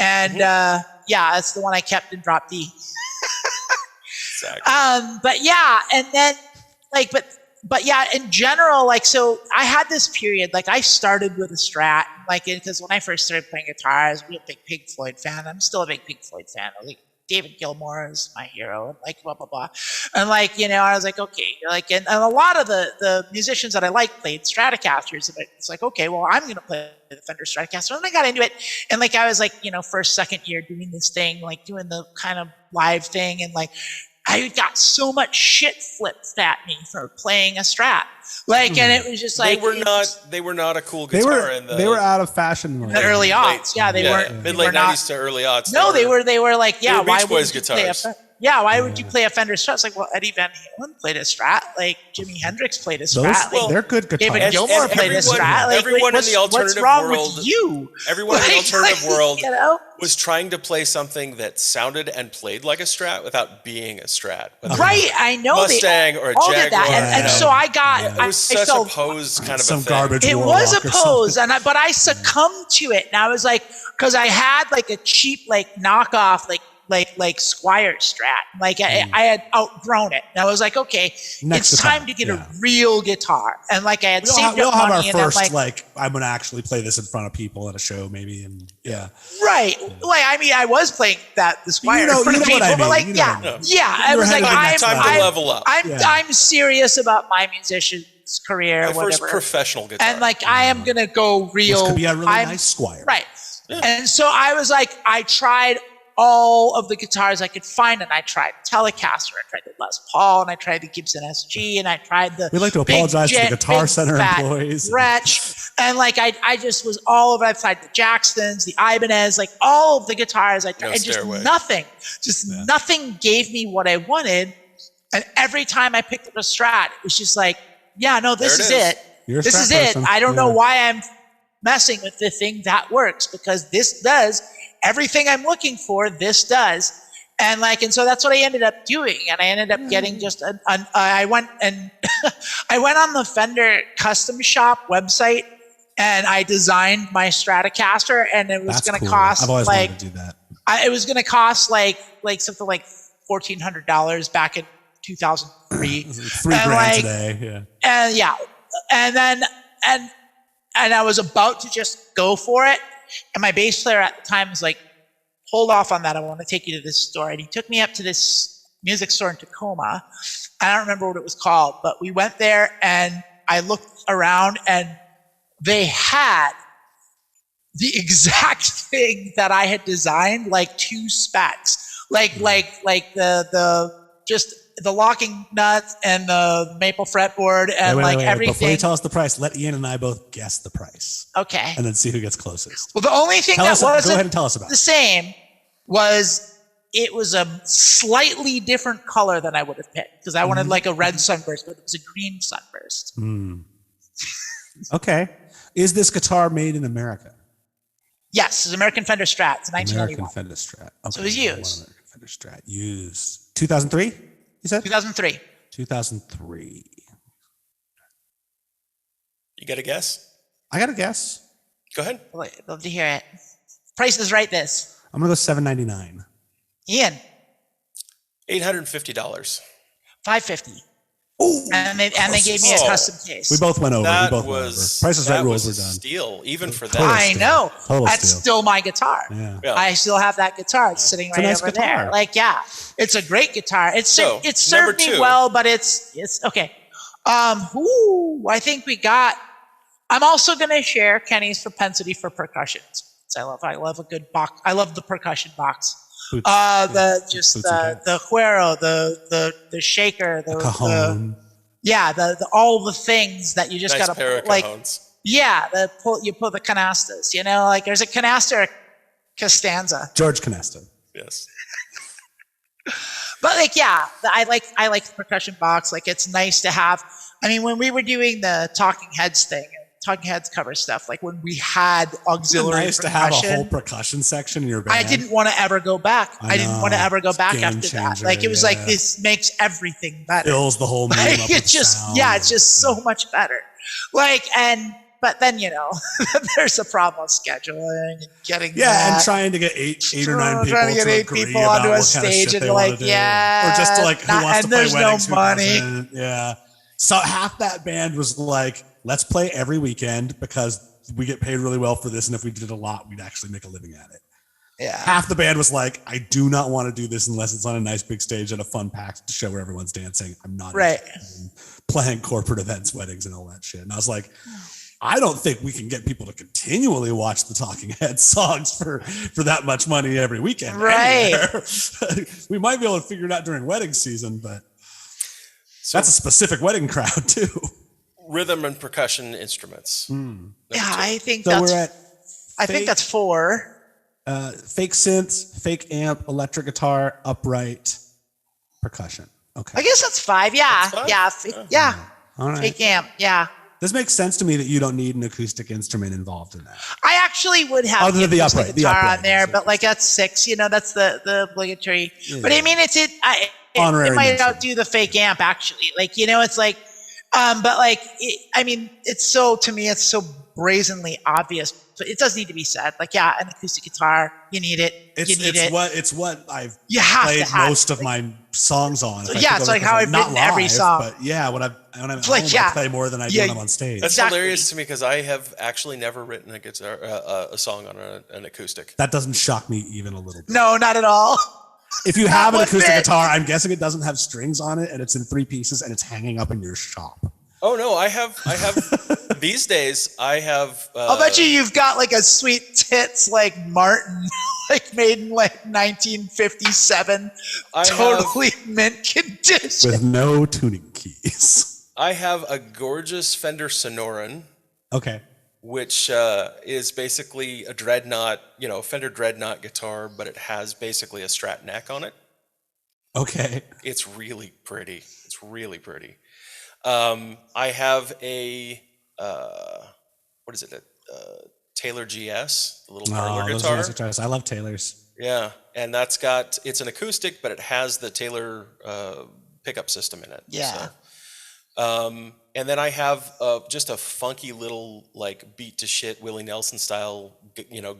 and that's the one I kept in drop D.
Exactly.
But yeah, and then but yeah, in general, like, so I had this period, like I started with a Strat, like, because when I first started playing guitar, I was a real big Pink Floyd fan. I'm still a big Pink Floyd fan. Like David Gilmour is my hero, and like blah blah blah, and like I was like, okay, like, and a lot of the musicians that I liked played Stratocasters, and it's like, okay, well, I'm gonna play the Fender Stratocaster, and I got into it, and like I was like, first, second year doing this thing, like doing the kind of live thing, and like I got so much shit flipped at me for playing a Strat, like, and it was just like
they were not a cool guitar.
They were out of fashion
in the early aughts. Yeah, they weren't
mid late 90s to early aughts.
No, they were like, yeah. Why would you play why would you play a Fender Strat? It's like, well, Eddie Van Halen played a Strat. Like Jimi Hendrix played a Strat.
They're good guitars.
David Gilmour played a Strat. Like,
everyone in the alternative
what's wrong
world,
with you?
Everyone in the alternative world
know?
was trying to play something that sounded and played like a Strat without being a Strat.
Right, I know.
Mustang or a
all
Jaguar.
did that, and so I got.
It was such a pose kind of
some
a thing.
garbage.
It was a pose, but I succumbed to it, and I was like, because I had like a cheap like knockoff like Squire Strat, like I had outgrown it, and I was like, okay, it's time to get a real guitar, and like I had saved up money,
have our first,
and
I'm gonna actually play this in front of people at a show, maybe, and
right. Like, I mean, I was playing the Squire in front of people, but like, I was like,
time to level up.
I'm serious about my musician's career,
my
whatever.
First professional guitar,
and like I am gonna go real.
Which could be a really nice Squire,
right? Yeah. And so I was like, I tried all of the guitars I could find, and I tried Telecaster, I tried the Les Paul, and I tried the Gibson SG, and I tried the.
We'd like to apologize to the Guitar Center employees.
Gretsch, and like I just was all over. I tried the Jacksons, the Ibanez, like all of the guitars. I tried, and just nothing gave me what I wanted. And every time I picked up a Strat, it was just like, yeah, no, this is it. This is it. I don't know why I'm messing with the thing that works, because this does everything I'm looking for. This does. And so that's what I ended up doing. And I ended up getting just I went on the Fender custom shop website, and I designed my Stratocaster, and it was going to cost
I've always wanted to do that.
It was going to cost like something like $1,400 back in 2003.
$3,000 today.
Yeah. And I was about to just go for it. And my bass player at the time was like, hold off on that. I want to take you to this store. And he took me up to this music store in Tacoma. I don't remember what it was called, but we went there, and I looked around, and they had the exact thing that I had designed, like two specs, like the locking nuts and the maple fretboard and everything.
Before you tell us the price, let Ian and I both guess the price.
Okay.
And then see who gets closest.
Well, the only thing
go ahead and tell us
wasn't
about
the same was it was a slightly different color than I would have picked, because I wanted like a red sunburst, but it was a green sunburst.
Okay. Is this guitar made in America?
Yes, it's American Fender Strat. It's 1991.
American Fender Strat. Okay.
So it was used.
American Fender Strat used. 2003, you said?
2003.
2003.
You got a guess?
I got a guess.
Go ahead.
I'd love to hear it. Price is right this.
I'm going to go $799.
Ian.
$850.
$550. Ooh, and they gave me a custom case.
We both went over.
That
went over. Price is Right rules were done.
Steal, even for that.
I know. That's
steal.
still my guitar.
Yeah.
I still have that guitar. It's sitting right over there. It's a great guitar. It served me well, but it's okay. I think we got. I'm also going to share Kenny's propensity for percussions. I love a good box. I love the percussion box. The cuero, the shaker, the
cajon.
the all the things that you just
Nice
gotta
pair of
like.
cajones.
Yeah, you pull the canastas. You know, like there's a canasta, or a Costanza.
George Canesta.
Yes.
But like, yeah, I like the percussion box. Like, it's nice to have. I mean, when we were doing the Talking Heads thing, Talking Heads cover stuff, like when we had auxiliary
Nice
percussion,
to have a whole percussion section in your band.
I didn't want to ever go back. I didn't want to ever go back
Game
after that.
changer,
Like, it was like, this makes everything better.
Fills the whole medium up with
It's just,
sound.
yeah, it's just so much better. Like, but then, you know, there's a problem with scheduling and getting
and trying to get eight or nine people
trying to get 8
agree
people
about
onto a
what kind of
stage
shit
and
they
like,
want to do.
yeah,
or just to like, who wants to play
there's
weddings,
no
who
money.
doesn't. Yeah. So half that band was like, let's play every weekend because we get paid really well for this, and if we did a lot, we'd actually make a living at it.
Yeah.
Half the band was like, I do not want to do this unless it's on a nice big stage at a fun packed show where everyone's dancing. I'm not interested in playing corporate events, weddings, and all that shit. And I was like, I don't think we can get people to continually watch the Talking Heads songs for that much money every weekend.
Right.
We might be able to figure it out during wedding season, but that's a specific wedding crowd too.
Rhythm and percussion instruments.
Yeah, I think
So
that's.
we're at
I think that's 4.
fake synths, fake amp, electric guitar, upright, percussion. Okay.
I guess that's 5. Yeah,
That's 5?
yeah.
All right.
Fake amp. Yeah.
This makes sense to me that you don't need an acoustic instrument involved in that.
I actually would have
Other than the
acoustic
upright, the
guitar
upright,
on there,
is it?
but like that's 6. You know, that's the obligatory.
Yeah.
But I mean, it
Honorary
might
mention.
outdo the fake amp actually. Like, you know, it's like, but like, I mean, it's so, to me, it's so brazenly obvious, but it does need to be said. Like, yeah, an acoustic guitar, you need it.
It's what I've
You have
played
to have
most of my songs on. If I
yeah,
think
it's
of
like
it,
how
'cause
I've
not
written every
live,
song.
But yeah, when I'm at
Like,
home,
yeah.
I play more than I do
Yeah,
when I'm on stage.
That's
Exactly.
hilarious to me because I have actually never written a guitar, a song on an acoustic.
That doesn't shock me even a little bit.
No, not at all.
If you have an
one
acoustic
bit.
guitar, I'm guessing it doesn't have strings on it, and it's in 3 pieces, and it's hanging up in your shop.
Oh no, I have these days I have.
I'll bet you've got like a sweet tits like Martin, like made in like 1957, totally mint condition.
With no tuning keys.
I have a gorgeous Fender Sonoran,
Okay.
which is basically a dreadnought, Fender dreadnought guitar, but it has basically a Strat neck on it.
Okay.
It's really pretty. It's really pretty. I have a what is it? A Taylor GS, the little parlor
those
guitar.
are nice guitars. I love Taylor's.
Yeah, and it's an acoustic, but it has the Taylor pickup system in it.
Yeah.
So. And then I have just a funky little like beat to shit Willie Nelson style,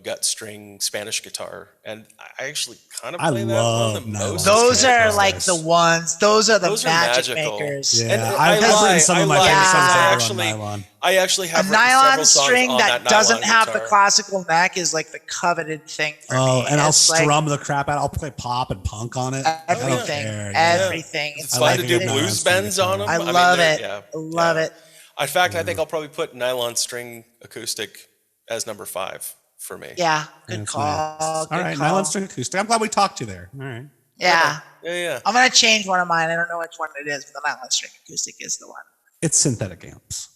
gut string Spanish guitar, and I actually kind of play that
love
one the
nylon
most.
Those
string
are
guitars.
like the ones. Those are the
Those are
magic
magical.
makers.
Yeah,
And
I've written some of my favorite songs ever on nylon.
I actually
A
have written
nylon
several songs
string
on
that
that
doesn't
nylon
have the
guitar.
classical neck is like the coveted thing for me.
Oh, and I'll
It's like
strum the crap out. I'll play pop and punk on it. I don't
everything.
care, yeah.
Everything.
It's
I
fun
like
to
a
do
good
blues
nylon string
bends on them.
guitar.
I love
they're-
it.
Yeah,
I love it.
In fact, I think I'll probably put nylon string acoustic as number 5 for me.
Yeah. Good
That's
call.
nice. All
Good
right,
call.
nylon string acoustic. I'm glad we talked to you there. All right.
Yeah.
Yeah.
I'm gonna change one of mine. I don't know which one it is, but the nylon string acoustic is the one.
It's synthetic amps.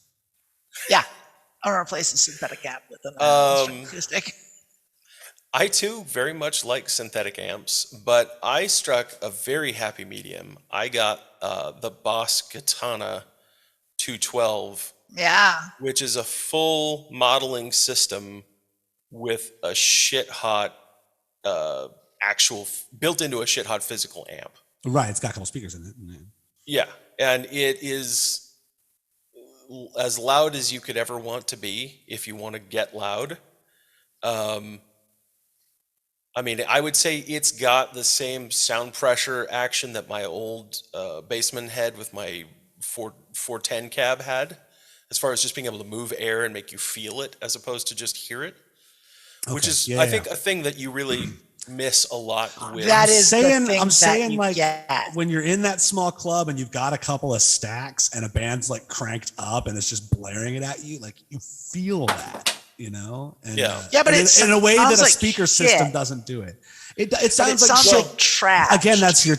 Yeah. I'm gonna replace the synthetic amp with the nylon string acoustic.
I too very much like synthetic amps, but I struck a very happy medium. I got the Boss Katana 212,
Yeah.
which is a full modeling system with a shit hot built into a shit hot physical amp.
Right, it's got a couple speakers in it.
Yeah, and it is as loud as you could ever want to be if you want to get loud. I mean, I would say it's got the same sound pressure action that my old Bassman had with my 410 cab had, as far as just being able to move air and make you feel it as opposed to just hear it, which
Okay,
is,
yeah,
I
yeah.
think, a thing that you really miss a lot with.
That is the thing
I'm saying
that you
like
get.
when you're in that small club and you've got a couple of stacks and a band's like cranked up and it's just blaring it at you, like you feel that. you know? And,
yeah, but
it's in a way that a
like
speaker
shit.
system doesn't do it. It sounds
like trash.
Again, that's your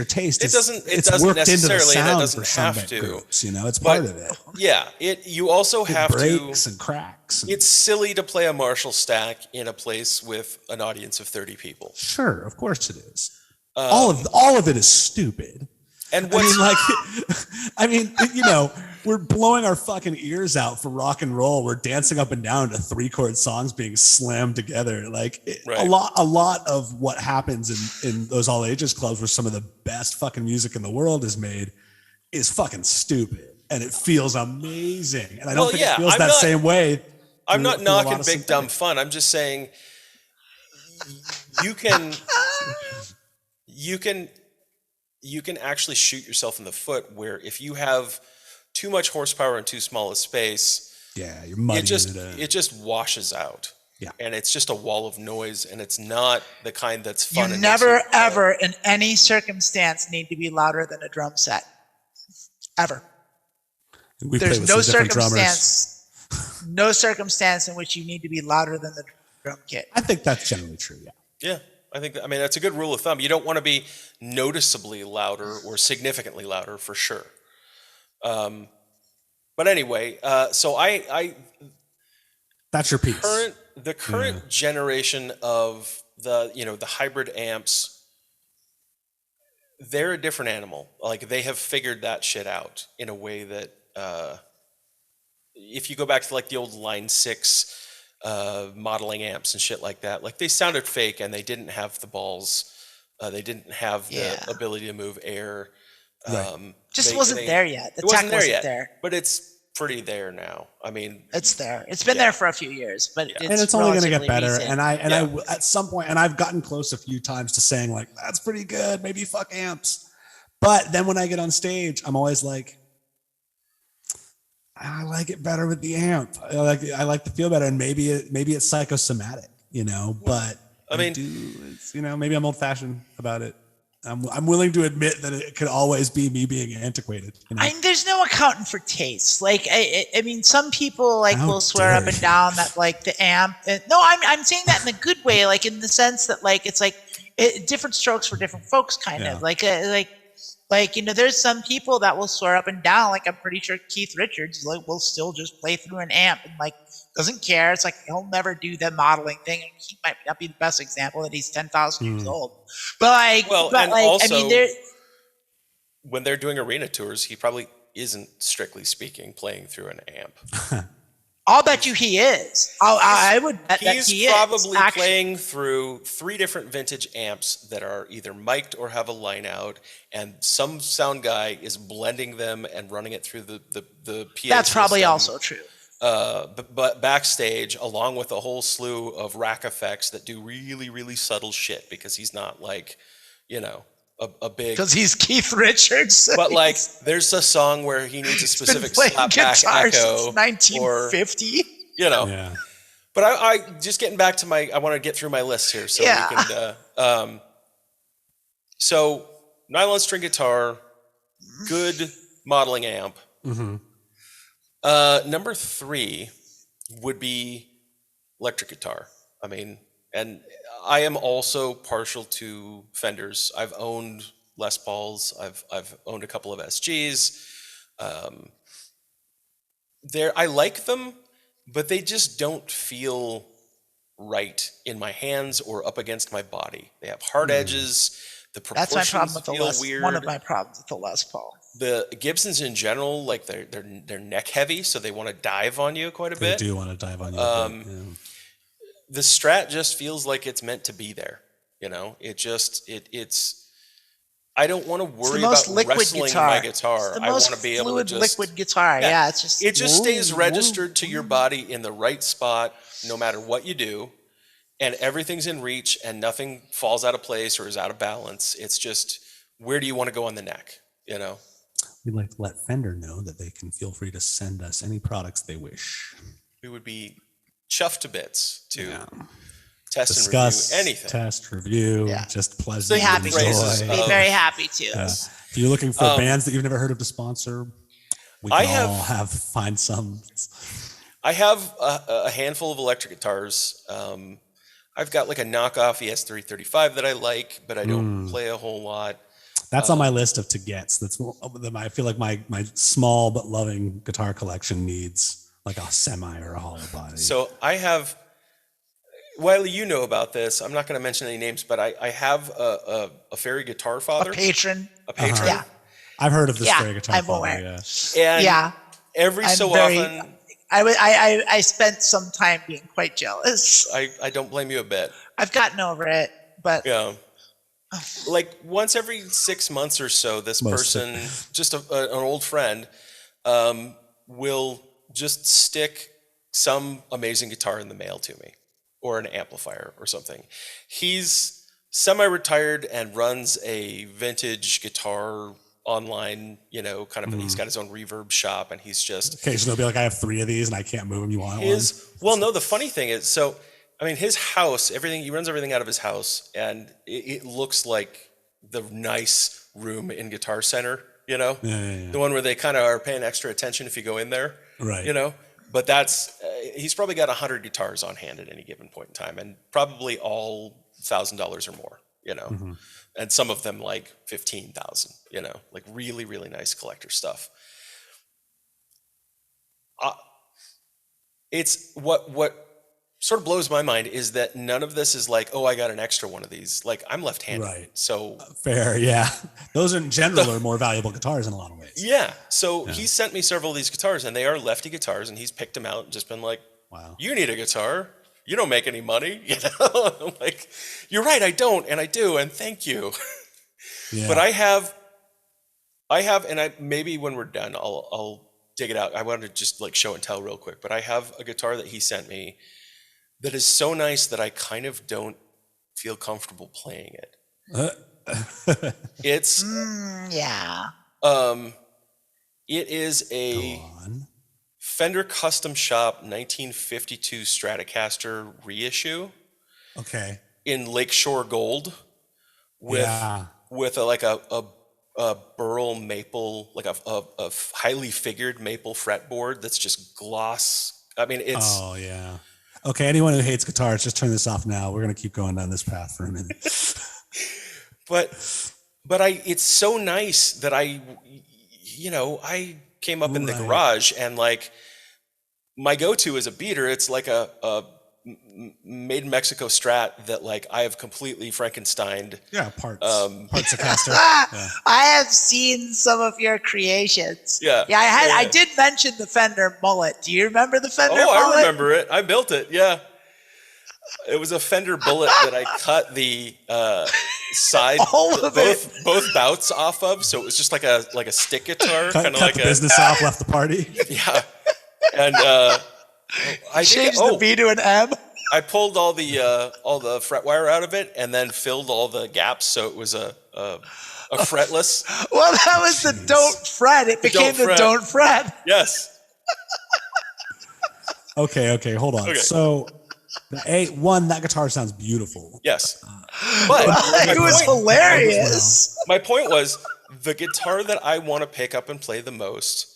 taste.
It doesn't
It's worked
necessarily,
into the
and it
sound
doesn't
for some
have to.
groups, you know. It's part of it.
Yeah, you also have
breaks
to.
And cracks. And,
it's silly to play a Marshall stack in a place with an audience of 30 people.
Sure, of course it is. All of it is stupid.
And
I mean, you know, we're blowing our fucking ears out for rock and roll. We're dancing up and down to 3-chord songs being slammed together. Like a lot of what happens in those all ages clubs where some of the best fucking music in the world is made is fucking stupid. And it feels amazing. And I don't think it feels same way.
I'm not knocking big dumb fun. I'm just saying you can actually shoot yourself in the foot where if you have too much horsepower in too small a space,
you're muddying
it just washes out.
Yeah.
And it's just a wall of noise, and it's not the kind that's fun.
You never, ever, in any circumstance, need to be louder than a drum set. Ever. There's no circumstance in which you need to be louder than the drum kit.
I think that's generally true, yeah.
Yeah. I think that's a good rule of thumb. You don't want to be noticeably louder or significantly louder for sure. But anyway, so
that's your piece.
The current generation of the hybrid amps, they're a different animal. Like they have figured that shit out in a way that if you go back to like the old Line 6 modeling amps and shit like that, like they sounded fake and they didn't have the balls, they didn't have the ability to move air.
Just wasn't there yet. The tech wasn't there.
But it's pretty there now. I mean,
it's there. It's been there for a few years, but
it's only going to get better. Recent. And I at some point, and I've gotten close a few times to saying like, that's pretty good. Maybe fuck amps. But then when I get on stage, I'm always like, I like it better with the amp. I like to feel better, and maybe it's psychosomatic, you know. But
I mean,
it's, you know, maybe I'm old fashioned about it. I'm willing to admit that it could always be me being antiquated. You know?
I mean, there's no accounting for taste. Like, I mean, some people like will swear up and down that like the amp. No, I'm saying that in a good way, like in the sense that like it's like different strokes for different folks, kind of like you know, there's some people that will swear up and down. Like I'm pretty sure Keith Richards like will still just play through an amp and like doesn't care. It's like he'll never do the modeling thing. And he might not be the best example that he's 10,000 years old. But like, also, I mean,
when they're doing arena tours, he probably isn't strictly speaking playing through an amp.
I'll bet you he is. I would bet that he is.
He's probably playing through 3 different vintage amps that are either mic'd or have a line out, and some sound guy is blending them and running it through the PA
That's probably
system.
also true.
But backstage, along with a whole slew of rack effects that do really, really subtle shit, because he's not like, you know, a big...
Because he's Keith Richards.
But like, there's a song where he needs a specific slapback echo.
1950.
You know. Yeah. But I just getting back to I want to get through my list here. So we can... so, nylon string guitar, good modeling amp.
Mm-hmm.
Number 3 would be electric guitar. I mean, and I am also partial to Fenders. I've owned Les Pauls. I've owned a couple of SGs. I like them, but they just don't feel right in my hands or up against my body. They have hard edges. The proportions
That's my problem with the Les.
Weird.
One of my problems with the Les Paul.
The Gibsons in general, like they're neck heavy, so they want to dive on you quite a bit.
They do want to dive on you.
The Strat just feels like it's meant to be there. You know, it's. I don't want to worry about wrestling my guitar.
It's the
I
most
want to be able to just
liquid guitar. Yeah, it's just
it just stays registered to your body in the right spot, no matter what you do, and everything's in reach, and nothing falls out of place or is out of balance. It's just, where do you want to go on the neck? You know.
We'd like to let Fender know that they can feel free to send us any products they wish.
We would be chuffed to bits to test
discuss,
and review anything.
Test, review, just pleasant.
Be happy to. Be very happy to.
If you're looking for bands that you've never heard of to sponsor, we can find some.
I have a handful of electric guitars. I've got like a knockoff ES335 that I like, but I don't play a whole lot.
That's on my list of to gets. That's I feel like my small but loving guitar collection needs like a semi or a hollow body.
So I have, Wylie, you know about this. I'm not going to mention any names, but I have a fairy guitar father.
A patron.
A patron.
Yeah.
I've heard of this fairy guitar
I'm
father.
aware.
Yeah. And every so often,
I spent some time being quite jealous.
I don't blame you a bit.
I've gotten over it, but
yeah. Like once every 6 months or so, this person, just an old friend, will just stick some amazing guitar in the mail to me, or an amplifier or something. He's semi-retired and runs a vintage guitar online, kind of, he's got his own reverb shop, and he's just
occasionally be like, I have 3 of these and I can't move them. You want one?
Well, no, the funny thing is, his house, he runs everything out of his house, and it looks like the nice room in Guitar Center, the one where they kind of are paying extra attention if you go in there,
right?
But that's, he's probably got 100 guitars on hand at any given point in time, and probably all $1,000 or more, and some of them like 15,000, like really, really nice collector stuff. It's what sort of blows my mind is that none of this is like, oh, I got an extra one of these. Like, I'm left-handed.
Right.
So
fair, yeah. Those in general are more valuable guitars in a lot of ways.
Yeah. So he sent me several of these guitars, and they are lefty guitars, and he's picked them out and just been like, wow, you need a guitar. You don't make any money. I'm like, you're right, I don't, and I do, and thank you. Yeah. But I have, and maybe when we're done, I'll dig it out. I wanted to just like show and tell real quick, but I have a guitar that he sent me that is so nice that I kind of don't feel comfortable playing it. It's it is a Fender Custom Shop 1952 Stratocaster reissue.
Okay.
In Lakeshore Gold with a burl maple, like a highly figured maple fretboard that's just gloss. I mean, it's.
Oh yeah. Okay, anyone who hates guitars, just turn this off now. We're gonna keep going down this path for a minute.
but it's so nice that I came up in the garage, and like my go-to is a beater. It's like a made in Mexico Strat that like I have completely Frankensteined.
Yeah, parts of caster.
I have seen some of your creations.
Yeah.
I did mention the Fender mullet. Do you remember the Fender mullet?
I remember it. I built it. Yeah. It was a Fender bullet that I cut the side both bouts off of, so it was just like a stick guitar, kind of like
the business off, left the party.
Yeah. And
I changed the B to an M.
I pulled all the fret wire out of it, and then filled all the gaps, so it was a fretless.
Well, that was the don't fret. It became the don't fret.
Yes.
Okay, hold on. Okay. So that guitar sounds beautiful.
Yes. But
it was hilarious.
My point was, the guitar that I want to pick up and play the most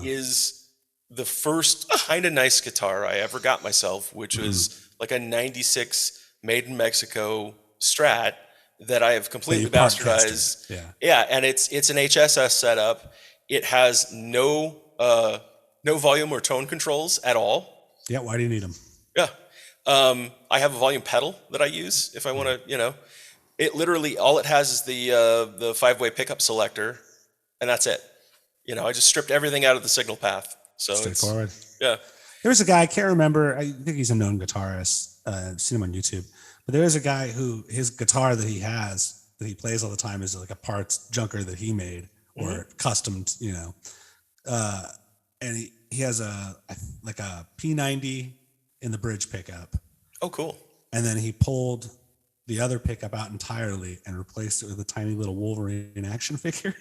is the first kind of nice guitar I ever got myself, which was like a 96 made in Mexico Strat that I have completely bastardized. Yeah, and it's an HSS setup. It has no volume or tone controls at all.
Yeah, why do you need them?
Yeah. I have a volume pedal that I use if I want to, it literally, all it has is the 5-way pickup selector, and that's it. I just stripped everything out of the signal path. So
straightforward.
Yeah.
There was a guy, I can't remember, I think he's a known guitarist. I've seen him on YouTube. But there is a guy who his guitar that he plays all the time is like a parts junker that he made or customed, and he has a P90 in the bridge pickup.
Oh, cool.
And then he pulled the other pickup out entirely and replaced it with a tiny little Wolverine action figure.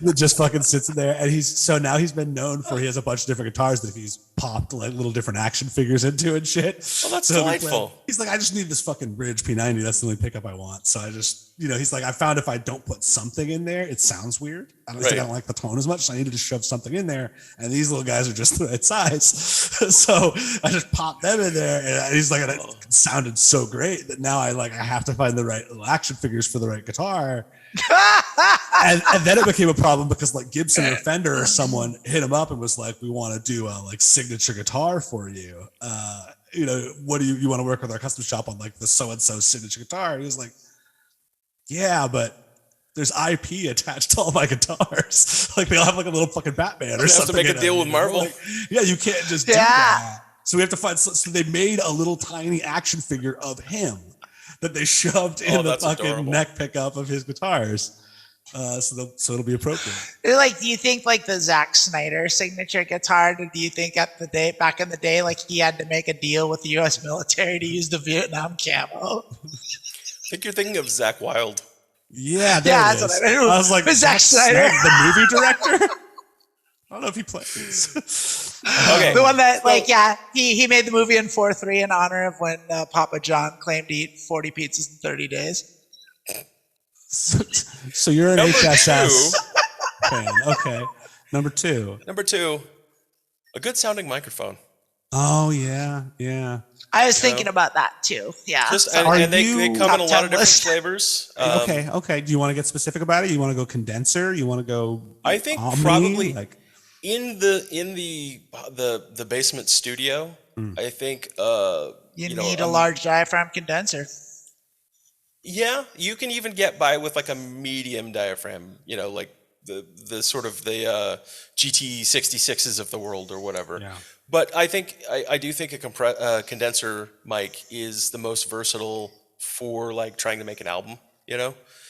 That just fucking sits in there, and now he's been known for, he has a bunch of different guitars that if he's popped like little different action figures into and shit.
Oh, that's
So
delightful.
he's like, I just need this fucking Bridge P90. That's the only pickup I want. So I just, he's like, I found if I don't put something in there, it sounds weird. I don't like the tone as much. So I needed to shove something in there. And these little guys are just the right size. So I just popped them in there. And he's like, it sounded so great that now I have to find the right little action figures for the right guitar. and then it became a problem because like Gibson or Fender or someone hit him up and was like, we want to do a like signature guitar for you. What do you want to work with our custom shop on like the so-and-so signature guitar? And he was like, yeah, but there's IP attached to all my guitars. Like they all have like a little fucking Batman or something.
Have to make a deal with Marvel.
Like, yeah, you can't just do that. So we have to find, so they made a little tiny action figure of him that they shoved in the fucking adorable neck pickup of his guitars. So it'll be appropriate.
Like, do you think like the Zack Snyder signature guitar? Do you think back in the day, like he had to make a deal with the U.S. military to use the Vietnam camo?
I think you're thinking of Zach Wilde.
Yeah, that's what I mean. I was like,
Zack Snyder,
the movie director. I don't know if he plays.
Okay.
The one that, he made the movie in 4:3 in honor of when Papa John claimed to eat 40 pizzas in 30 days.
So you're an HSS fan. Okay. Number two,
a good sounding microphone.
Oh, yeah.
I was thinking about that too. Yeah.
And they come in a lot of different flavors.
Okay. Do you want to get specific about it? You want to go condenser? You want to go?
I think
Omni?
probably in the basement studio. I think
you need a large diaphragm condenser.
Yeah, you can even get by with like a medium diaphragm. Like the sort of the GT66s of the world or whatever. Yeah. But I do think a condenser mic is the most versatile for like trying to make an album.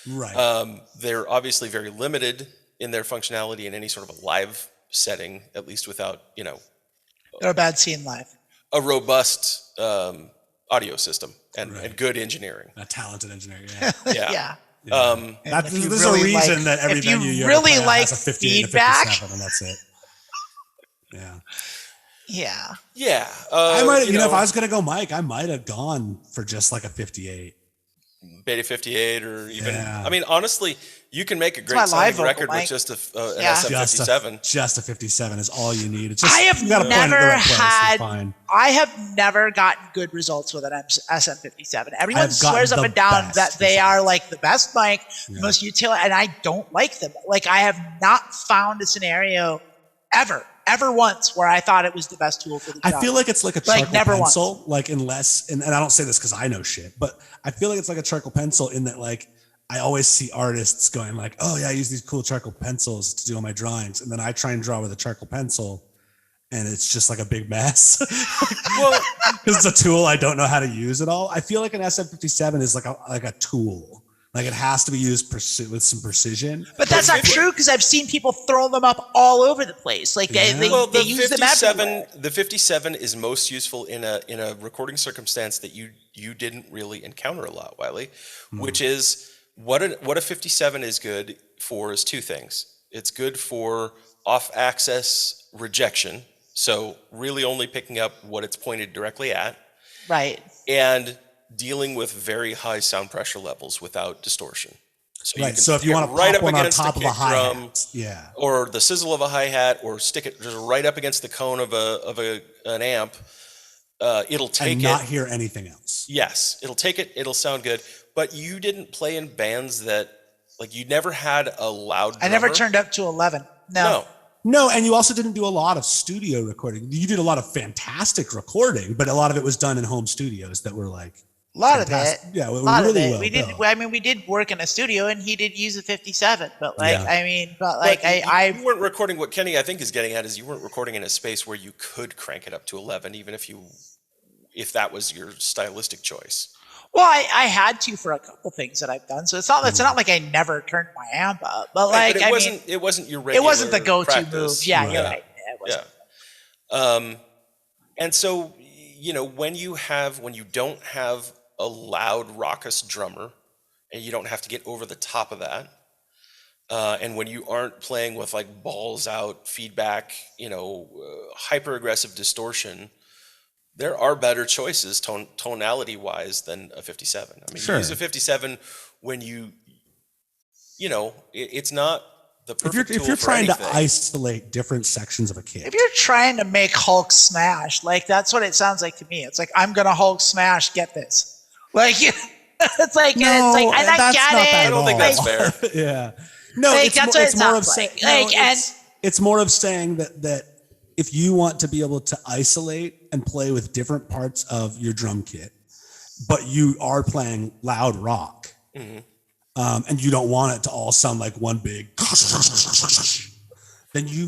Right.
They're obviously very limited in their functionality in any sort of a live setting, at least without
they're a bad scene live.
A robust audio system and good engineering.
A talented engineer.
Yeah.
There's a reason that every venue you really like has a 58
feedback,
and a 57, and that's it.
Yeah.
Yeah.
I might, if I was gonna go Mike, I might have gone for just like a 58.
Beta 58 or even, I mean, honestly, you can make a great sounding record with just an SF57.
Just a 57 is all you need. It's just,
I have never gotten good results with an SM57. Everyone swears up and down that they are like the best mic, the most utility, and I don't like them. Like I have not found a scenario ever once where I thought it was the best tool for the job.
I feel like it's like a charcoal pencil, like unless, and I don't say this because I know shit, but I feel like it's like a charcoal pencil in that like I always see artists going like, oh yeah, I use these cool charcoal pencils to do all my drawings. And then I try and draw with a charcoal pencil and it's just like a big mess. Well, because it's a tool I don't know how to use at all. I feel like an SM57 is like a tool. Like it has to be used with some precision.
But that's not true because I've seen people throw them up all over the place. Like they use them everywhere.
The 57 is most useful in a recording circumstance that you didn't really encounter a lot, Wylie, which is what a 57 is good for is two things. It's good for off-axis rejection, so really only picking up what it's pointed directly at.
Right.
And dealing with very high sound pressure levels without distortion.
So if you want to pop one on top of a hi-hat,
or the sizzle of a hi-hat, or stick it just right up against the cone of an amp, it'll take
and not hear anything else.
Yes, it'll take it. It'll sound good. But you didn't play in bands that like you never had a loud drummer.
I never turned up to 11.
No, and you also didn't do a lot of studio recording. You did a lot of fantastic recording, but a lot of it was done in home studios that were like.
A lot fantastic.
Of it. Yeah, it was really well.
We did work in a studio and he did use a 57, but
you weren't recording what Kenny I think is getting at is you weren't recording in a space where you could crank it up to 11 even if that was your stylistic choice.
Well, I had to for a couple things that I've done, so it's not like I never turned my amp up, but
it wasn't your regular.
It wasn't the go-to
practice.
move. Yeah, you're right. It wasn't.
Yeah. And so when you don't have a loud raucous drummer, and you don't have to get over the top of that, and when you aren't playing with like balls out feedback, hyper aggressive distortion, there are better choices tonality wise than a 57. I mean,
Sure.
you use a 57 when it's not the perfect tool
if you're
for
trying
anything.
to isolate different sections of a kit.
If you're trying to make Hulk smash, like that's what it sounds like to me. It's like, I'm gonna Hulk smash, get this. Like it's like, and I
that's
get
not
it.
bad
I don't think
at
that's
all.
fair.
Yeah. No,
Like,
it's
that's
more,
what
it's
it
more of
sounds
saying
like.
it's more of saying that if you want to be able to isolate and play with different parts of your drum kit, but you are playing loud rock, and you don't want it to all sound like one big, then you're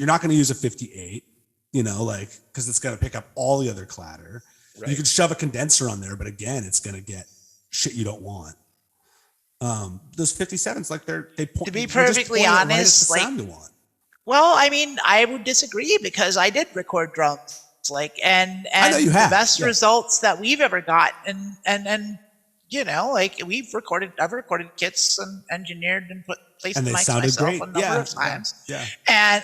not going to use a 58, because it's going to pick up all the other clatter.
Right.
You can shove a condenser on there, but again, it's going to get shit you don't want. Those 57s, like they point.
To be
you're just
perfectly
pointing it right at the
honest,
sound you want.
Well, I mean, I would disagree because I did record drums, and
I know you have,
the best
yeah.
results that we've ever got, and like I've recorded kits and engineered and placed
And they
mics
sounded
myself
great.
a number of times.
Yeah.
And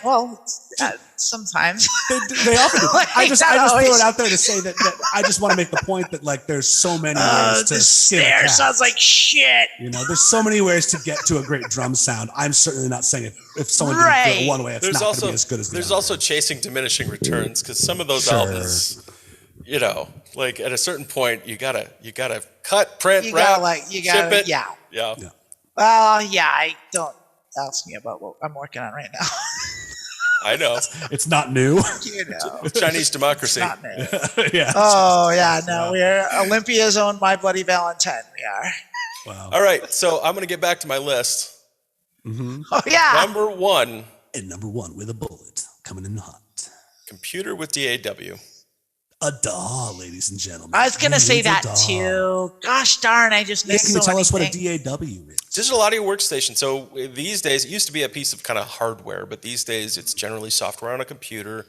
sometimes
They often do.
Like,
I just
not
throw
always.
it out there to say that I just want to make the point that like there's so many ways to
this
skin a
snare
cat.
sounds like shit.
There's so many ways to get to a great drum sound. I'm certainly not saying if someone didn't do
Right.
it one way, it's not going to be as good as the
There's
other.
also chasing diminishing returns because some of those
Sure.
albums, like at a certain point, you gotta cut, print,
You
wrap,
gotta
ship it.
yeah.
Yeah.
Well, yeah. I don't ask me about what I'm working on right now.
I know.
It's not new.
Chinese democracy.
Not new.
Yeah.
Oh yeah, no, we're Olympia's own My Bloody Valentine. We are.
Wow.
All right, so I'm gonna get back to my list.
Oh yeah.
Number 1,
And number 1 with a bullet coming in hot.
computer with DAW.
A DAW, ladies and gentlemen.
I was gonna say
It's a
that
DAW.
too. Gosh darn, I just
Yeah,
missed
can you
so
tell
many
us what
things.
a DAW is?
Digital audio workstation. So these days, it used to be a piece of kind of hardware, but these days it's generally software on a computer.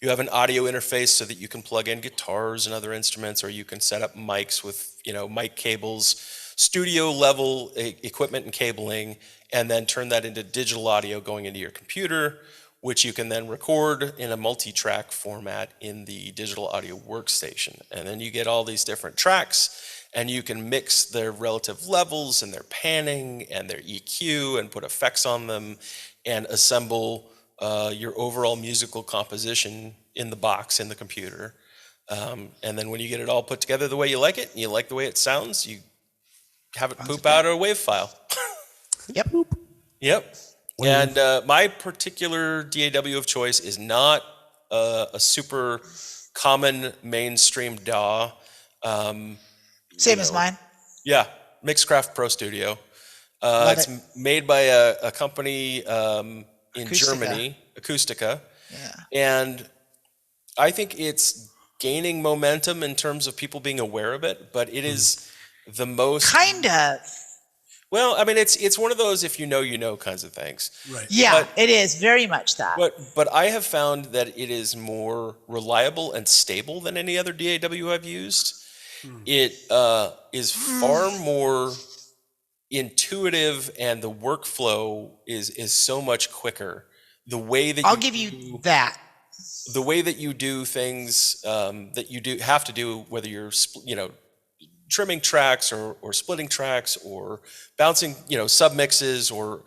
You have an audio interface so that you can plug in guitars and other instruments, or you can set up mics with, mic cables, studio level equipment and cabling, and then turn that into digital audio going into your computer, which you can then record in a multi-track format in the digital audio workstation. And then you get all these different tracks, and you can mix their relative levels and their panning and their EQ and put effects on them and assemble your overall musical composition in the box in the computer. And then when you get it all put together the way you like it, and you like the way it sounds, you have it poop out a WAV file.
Yep.
Yep. And my particular DAW of choice is not a super common mainstream DAW.
Same as mine.
Yeah, Mixcraft Pro Studio.
Love
It's
it.
made by a company in
Acoustica.
Germany, Acoustica.
Yeah.
And I think it's gaining momentum in terms of people being aware of it, but it is the most...
Kind of.
Well, I mean, it's one of those if you know kinds of things.
Right.
Yeah,
But-
it is very much that.
But I have found that it is more reliable and stable than any other DAW I've used. It is far more intuitive, and the workflow is so much quicker. The way that
I'll give you that.
the way that you do things that you have to do, whether you're trimming tracks or splitting tracks or bouncing submixes, or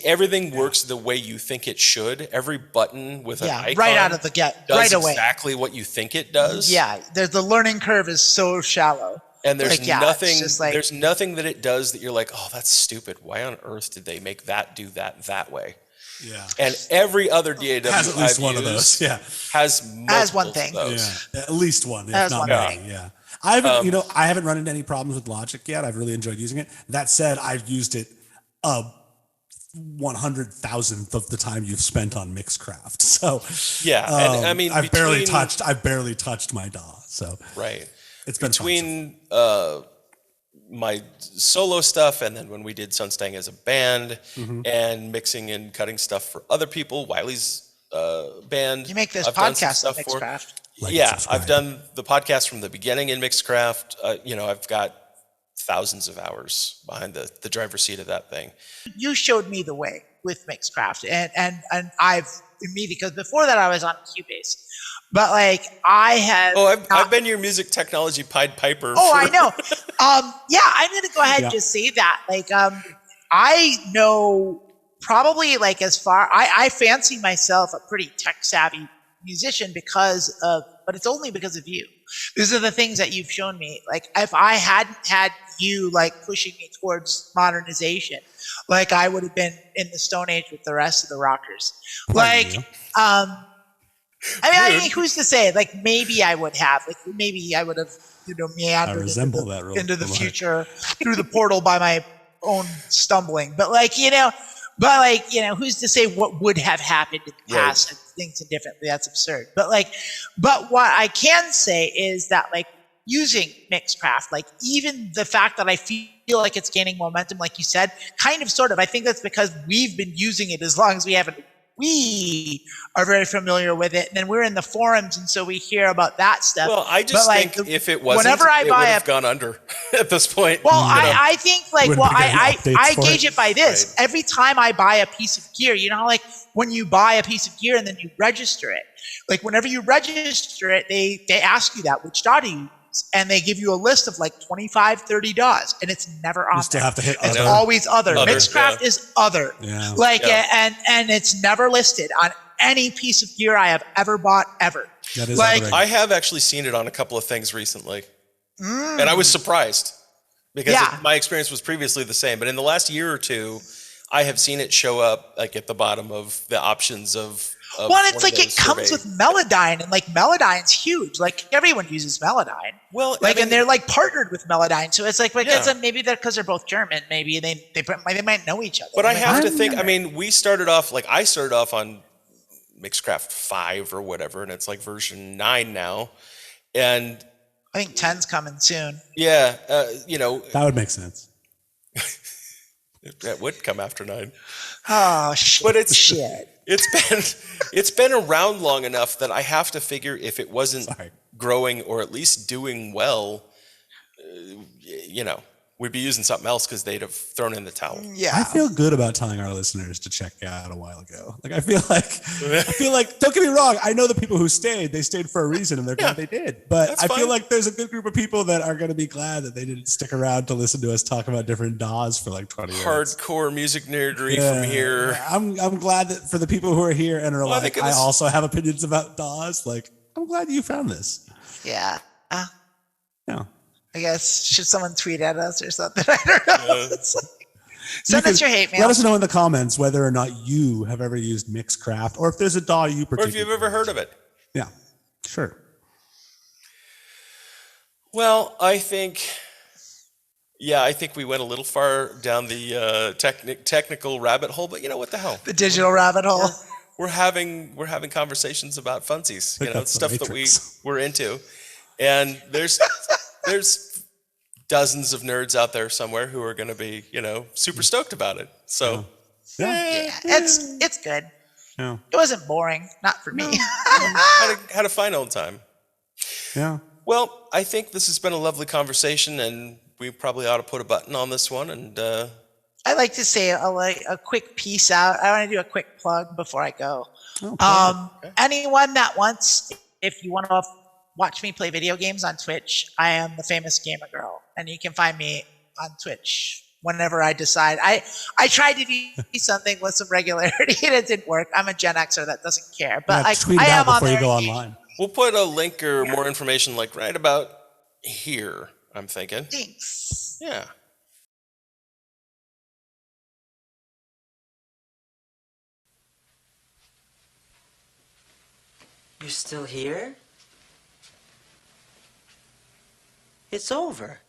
everything works the way you think it should. Every button with an icon
right out of the get,
does
right away.
exactly what you think it does.
Yeah, the learning curve is so shallow.
And there's
Like, yeah, it's
nothing
just like-
there's nothing that it does that you're like, oh, that's stupid. Why on earth did they make that do that way?
Yeah.
And every other DAW
Has at least
I've
one of
used
those. Yeah.
has
one
multiple of
thing.
those.
Yeah. At least one, if
That's
not
one
many.
thing.
Yeah. I haven't, I haven't run into any problems with Logic yet. I've really enjoyed using it. That said, I've used it 100,000th of the time you've spent on Mixcraft. So
Yeah, and I mean,
I've barely touched my DAW. So
right.
it's been
Between my solo stuff and then when we did Sunstang as a band and mixing and cutting stuff for other people, Wylie's band.
You make this
I've done some
podcast on
stuff for.
Mixcraft.
Like and
Yeah,
subscribe.
I've done the podcast from the beginning in Mixcraft. I've got thousands of hours behind the driver's seat of that thing.
You showed me the way with Mixcraft, and I've me because before that I was on Cubase, but like I have.
Oh, I've been your music technology Pied Piper.
Oh, I know. Yeah, I'm gonna go ahead and just say that. Like, I know probably like as far I fancy myself a pretty tech savvy musician because of, but it's only because of you. These are the things that you've shown me. Like, if I hadn't had you like pushing me towards modernization, like I would have been in the Stone Age with the rest of the rockers. Like, I mean, who's to say? Like, maybe I would have. Like, maybe I would have, meandered into the future through the portal by my own stumbling. But who's to say what would have happened in the past? Right. Things differently. That's absurd. But what I can say is that like using Mixcraft, like even the fact that I feel like it's gaining momentum, like you said, kind of, sort of. I think that's because we've been using it as long as we haven't. We are very familiar with it, and then we're in the forums, and so we hear about that stuff.
Well, I just think if it wasn't, whenever it would have gone under at this point.
Well, I think I gauge it by this. Right. Every time I buy a piece of gear, like when you buy a piece of gear and then you register it, like whenever you register it, they ask you that, which DAW do you use? And they give you a list of like 25, 30 DAWs, and it's never on there. You still have to hit other. It's always other. Mixcraft is other. Yeah. And it's never listed on any piece of gear I have ever bought ever.
That is
I have actually seen it on a couple of things recently, and I was surprised because my experience was previously the same. But in the last year or two, I have seen it show up like at the bottom of the options of.
Well, it's like it comes with Melodyne, and like Melodyne's huge. Like everyone uses Melodyne.
Well,
and they're like partnered with Melodyne, so it's like maybe they're because they're both German. Maybe they might know each other.
But I have to think. I mean, I started off on Mixcraft 5 or whatever, and it's like version 9 now, and
I think 10's coming soon.
Yeah,
that would make sense.
That would come after 9.
Oh shit!
But it's been around long enough that I have to figure if it wasn't growing or at least doing well, we'd be using something else because they'd have thrown in the towel.
Yeah,
I feel good about telling our listeners to check out a while ago. Like I feel like don't get me wrong. I know the people who stayed. They stayed for a reason, and they're glad they did. But I feel like there's a good group of people that are going to be glad that they didn't stick around to listen to us talk about different DAWs for like 20 minutes.
Hardcore music nerdery from here.
I'm glad that for the people who are here and are I also have opinions about DAWs. Like I'm glad you found this.
Yeah.
Yeah.
I guess, should someone tweet at us or something? I don't know. Send us your hate mail.
Let us know in the comments whether or not you have ever used Mixcraft, or if there's a DAW you particularly.
Or if you've ever heard of it.
Yeah, sure.
Well, I think we went a little far down the technical rabbit hole, but what the hell?
The digital rabbit hole.
We're having conversations about funsies, stuff that we're into, and there's dozens of nerds out there somewhere who are going to be, super stoked about it. So,
it's good.
Yeah.
It wasn't boring, not for me.
Had a fine old time.
Yeah.
Well, I think this has been a lovely conversation, and we probably ought to put a button on this one. And
I'd like to say a quick peace out. I want to do a quick plug before I go. Anyone that wants, if you want to watch me play video games on Twitch, I am the famous gamer girl, and you can find me on Twitch whenever I decide. I tried to do something with some regularity and it didn't work. I'm a Gen Xer that doesn't care, but I am on there.
You go online.
We'll put a link or more information like right about here, I'm thinking.
Thanks.
Yeah.
You're still here? It's over.